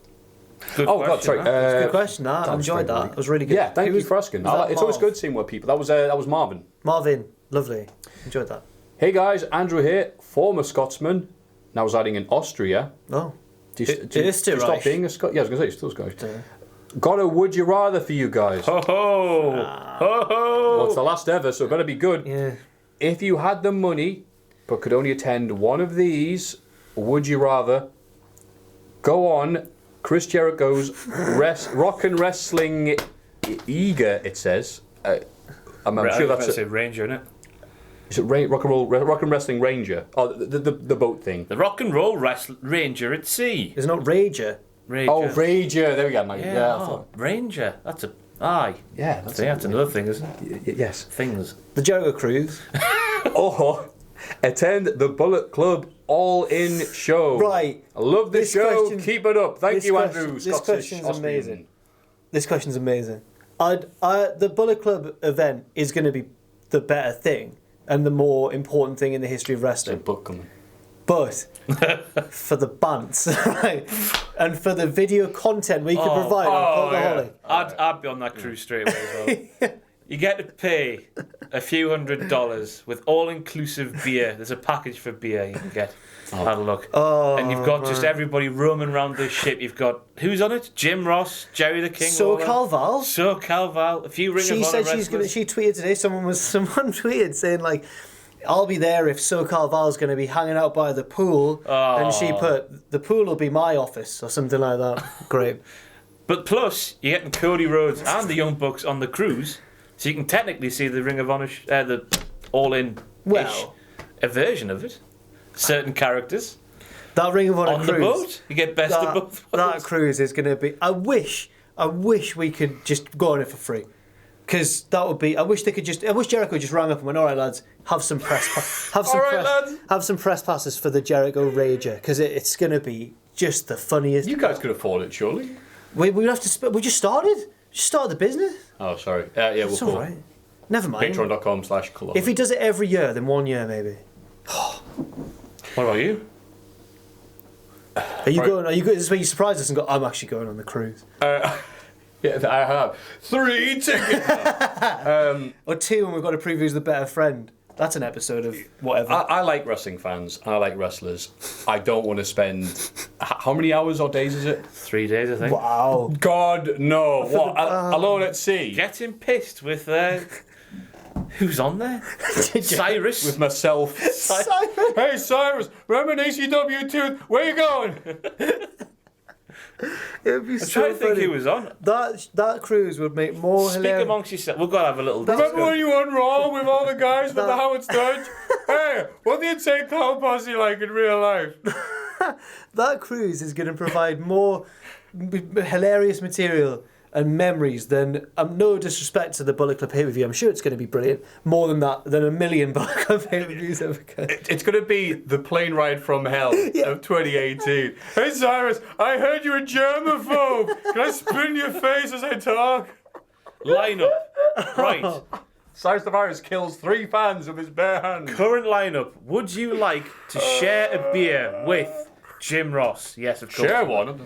Good God, question, sorry. huh? Good question. I enjoyed that. It was really good. Yeah, thank you for asking. It's always good seeing more people. That was Marvin. Marvin, lovely. Enjoyed that. Hey guys, Andrew here, former Scotsman, now residing in Austria. Oh. Do you still stop being a Scot? Yeah, I was going to say, you're still Scottish. Got a would you rather for you guys. Ho ho! Ho ho! Well, it's the last ever, so it better be good. Yeah. If you had the money, but could only attend one of these, would you rather go on Chris Jericho's Rock and Wrestling Eager, it says. I'm sure that's a Ranger, isn't it? Is it Rock and Wrestling Ranger? Oh, the boat thing. The Rock and Roll Ranger at Sea. There's not Rager. Ranger. Oh, Ranger. There we go. Ranger. That's a... Aye. Yeah, that's another thing, isn't it? Yes. Things. The Jericho Cruise. Or attend the Bullet Club All-In show. Right. I love this show. Keep it up. Thank you, question, Andrew. This question's amazing. This question's amazing. The Bullet Club event is going to be the better thing and the more important thing in the history of wrestling. Book coming. But for the bants, right, and for the video content we can provide on Cultaholic. Yeah. I'd be on that cruise straight away as well. You get to pay a few $100 with all-inclusive beer. There's a package for beer you can get. Have a look. And you've got just everybody roaming around this ship. You've got, who's on it? Jim Ross, Jerry the King. SoCal Val. A few Ring of Honor wrestlers. She tweeted today. Someone tweeted saying like, "I'll be there if SoCal Val's going to be hanging out by the pool," and she put, "The pool will be my office" or something like that. Great. But plus, you're getting Cody Rhodes and the Young Bucks on the cruise, so you can technically see the Ring of Honor, the All-In a version of it. Certain characters. That Ring of Honor on cruise, the boat. You get best of both worlds. That cruise is going to be. I wish we could just go on it for free. Because that would be. I wish Jericho just rang up and went, "All right, lads, have some press. Have some press passes for the Jericho Rager, because it's going to be just the funniest." You guys could afford it, surely. We have to. We just started. Just started the business. Oh, sorry. Yeah, it's all right. Never mind. Patreon.com/Cultaholic. If he does it every year, then 1 year maybe. What about you? Are you going? Is this where you surprise us and go, "I'm actually going on the cruise"? Yeah, I have 3 tickets. Or 2 when we've got to preview The Better Friend. That's an episode of whatever. I like wrestling fans. I like wrestlers. I don't want to spend... How many hours or days is it? 3 days, I think. Wow. God, no. What? Alone at sea? Getting pissed with... who's on there? Cyrus. With myself. Cyrus. Hey, Cyrus. Remember an ECW tooth? Where you going? It would be I'm so trying to think funny. who was on. That cruise would make more Speak hilarious. amongst yourselves. We've got to have a little... Remember when you won Raw with all the guys with the Howard Stern? Hey, what the Insane Clown Posse like in real life? That cruise is going to provide more hilarious material and memories, then no disrespect to the Bullet Club pay-per-view, I'm sure it's going to be brilliant. More than that, than a million Bullet Club pay-per-views ever could. It's going to be the plane ride from hell of 2018. Hey Cyrus, I heard you're a germaphobe. Can I spit in your face as I talk? Lineup. Right. Cyrus the Virus kills 3 fans with his bare hands. Current lineup. Would you like to share a beer with Jim Ross? Yes, of course. Share one.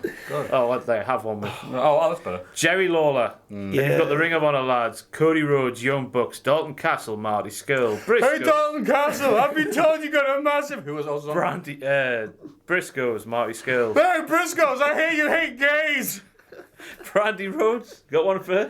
Oh, what they have one with. Oh, that's better. Jerry Lawler. Then you've got the Ring of Honor lads. Cody Rhodes, Young Bucks, Dalton Castle, Marty Scurll, Briscoe. Hey Dalton Castle, I've been told you got a massive. Who was also? Briscoe's, Marty Scurll. Hey Briscoes, I hear you hate gays. Brandy Rhodes. Got one for?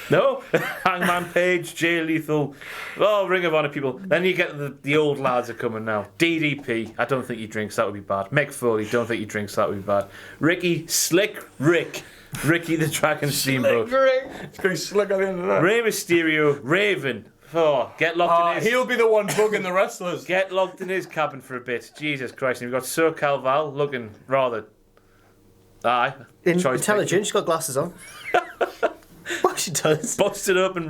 No? Hangman Page, Jay Lethal. Oh, Ring of Honor people. Then you get the old lads are coming now. DDP. I don't think he drinks. That would be bad. Mick Foley. Don't think he drinks. That would be bad. Ricky Slick Rick. Ricky the Dragon Steamboat. It's going to be slick at the end of that. Rey Mysterio. Raven. Oh, get locked in his... He'll be the one bugging the wrestlers. Get locked in his cabin for a bit. Jesus Christ. And we've got Sir Calval looking rather... Intelligent. She's got glasses on. Well, she does. Busted open.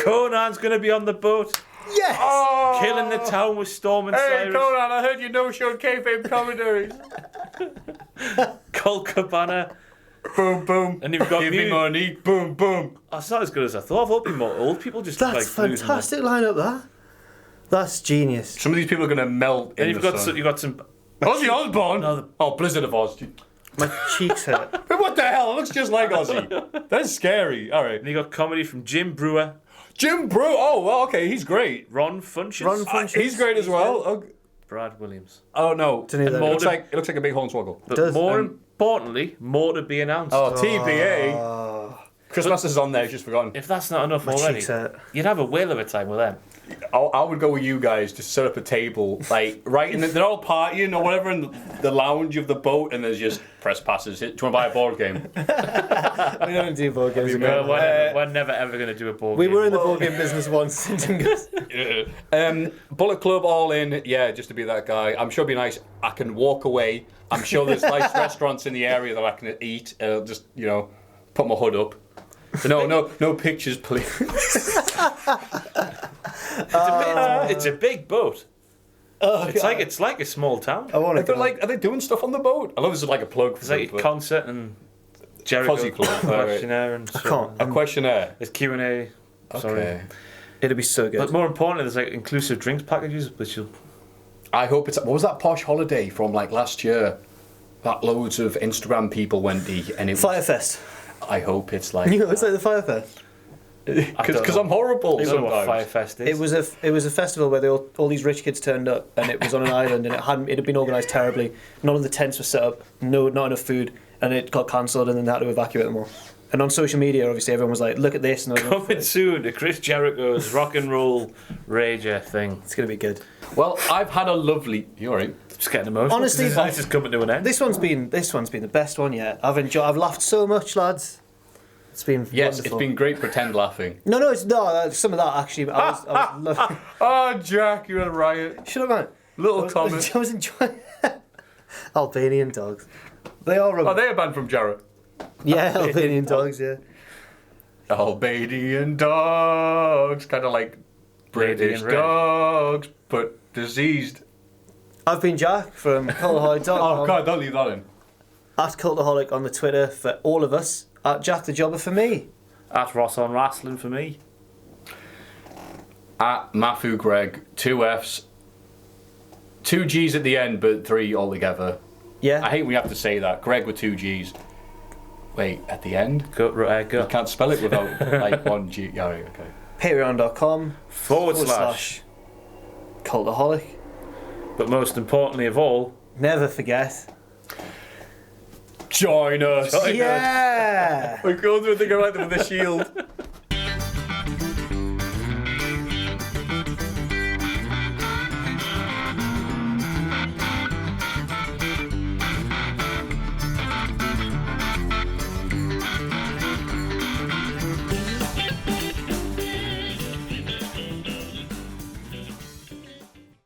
Conan's going to be on the boat. Yes! Oh. Killing the town with Storm and Hey, Cyrus. Conan, I heard you no-showed kayfabe commentaries. Colt Cabana. Boom, boom. And you've got Give me money. Boom, boom. That's not as good as I thought. I thought it'd be more old people just That's like fantastic lineup, that. That's genius. Some of these people are going to melt And in you've the got sun. you've got some. Ozzy Osbourne? No, Blizzard of Oz. My cheeks hurt. What the hell? It looks just like Ozzy. That's scary. All right. And you got comedy from Jim Brewer, Jim Brew. Oh, well, okay. He's great. Ron Funches, Ron Funches. He's great as well. Brad Williams. Oh, no. Don't know that. It looks like a big hornswoggle. But Does, more importantly, more to be announced. Oh, TBA. Chris Masters is on there. Just forgotten. If that's not enough My already, cheeks hurt. you'd have a whale of a time with them. I would go with you guys. Just set up a table, like right in they're all partying or whatever in the lounge of the boat, and there's just press passes. Do you want to buy a board game? We don't do board games. We're never ever going to do a board We game. were in the board game business once. Bullet Club all in, yeah, just to be that guy. I'm sure it'd be nice. I can walk away. I'm sure there's nice restaurants in the area that I can eat. Just put my hood up. So no pictures, please. It's a big boat. Oh, It's like a small town. I want to go. Are they doing stuff on the boat? I love this is like a plug. It's like a concert and Jericho Fuzzy Club. questionnaire and can't. A questionnaire. There's Q&A. Sorry. Okay. It'll be so good. But more importantly, there's like inclusive drinks packages, which you'll... I hope it's. What was that posh holiday from like last year? That loads of Instagram people went to, and it was, Firefest. I hope it's like. You know, it's like the Firefest. Because I'm horrible I don't know what sometimes. Firefest is. It was a festival where all these rich kids turned up, and it was on an island, and it had been organised terribly. None of the tents were set up, not enough food, and it got cancelled, and then they had to evacuate them all. And on social media, obviously, everyone was like, "Look at this!" And Coming soon to Chris Jericho's rock and roll rager thing. It's gonna be good. Well, I've had a lovely. You alright? Just getting emotional. Honestly, this is coming to an end. This one's been the best one yet. I've laughed so much, lads. It's been Yes, wonderful. it's been great. Pretend laughing. No, some of that actually. I was loving. Oh, Jack, you're a riot. Shut up, man. Little comment. I was enjoying Albanian dogs. They are. Oh, they're banned from Jarrett. Yeah, Albanian dogs. Yeah. Albanian dogs, kind of like British red. dogs, but diseased. I've been Jack from Cultaholic. Oh God, don't leave that in. At Cultaholic on the Twitter for all of us. At Jack the Jobber for me. At Ross on Wrestling for me. At Mafu Greg, 2 F's, 2 G's at the end, but 3 altogether. Yeah. I hate we have to say that. Greg with 2 G's. Wait, at the end? Go. You can't spell it without like 1 G. Yeah, right, okay. Patreon.com / Cultaholic. But most importantly of all, Never forget. Join us. Yeah. We go through the thing like that with a shield.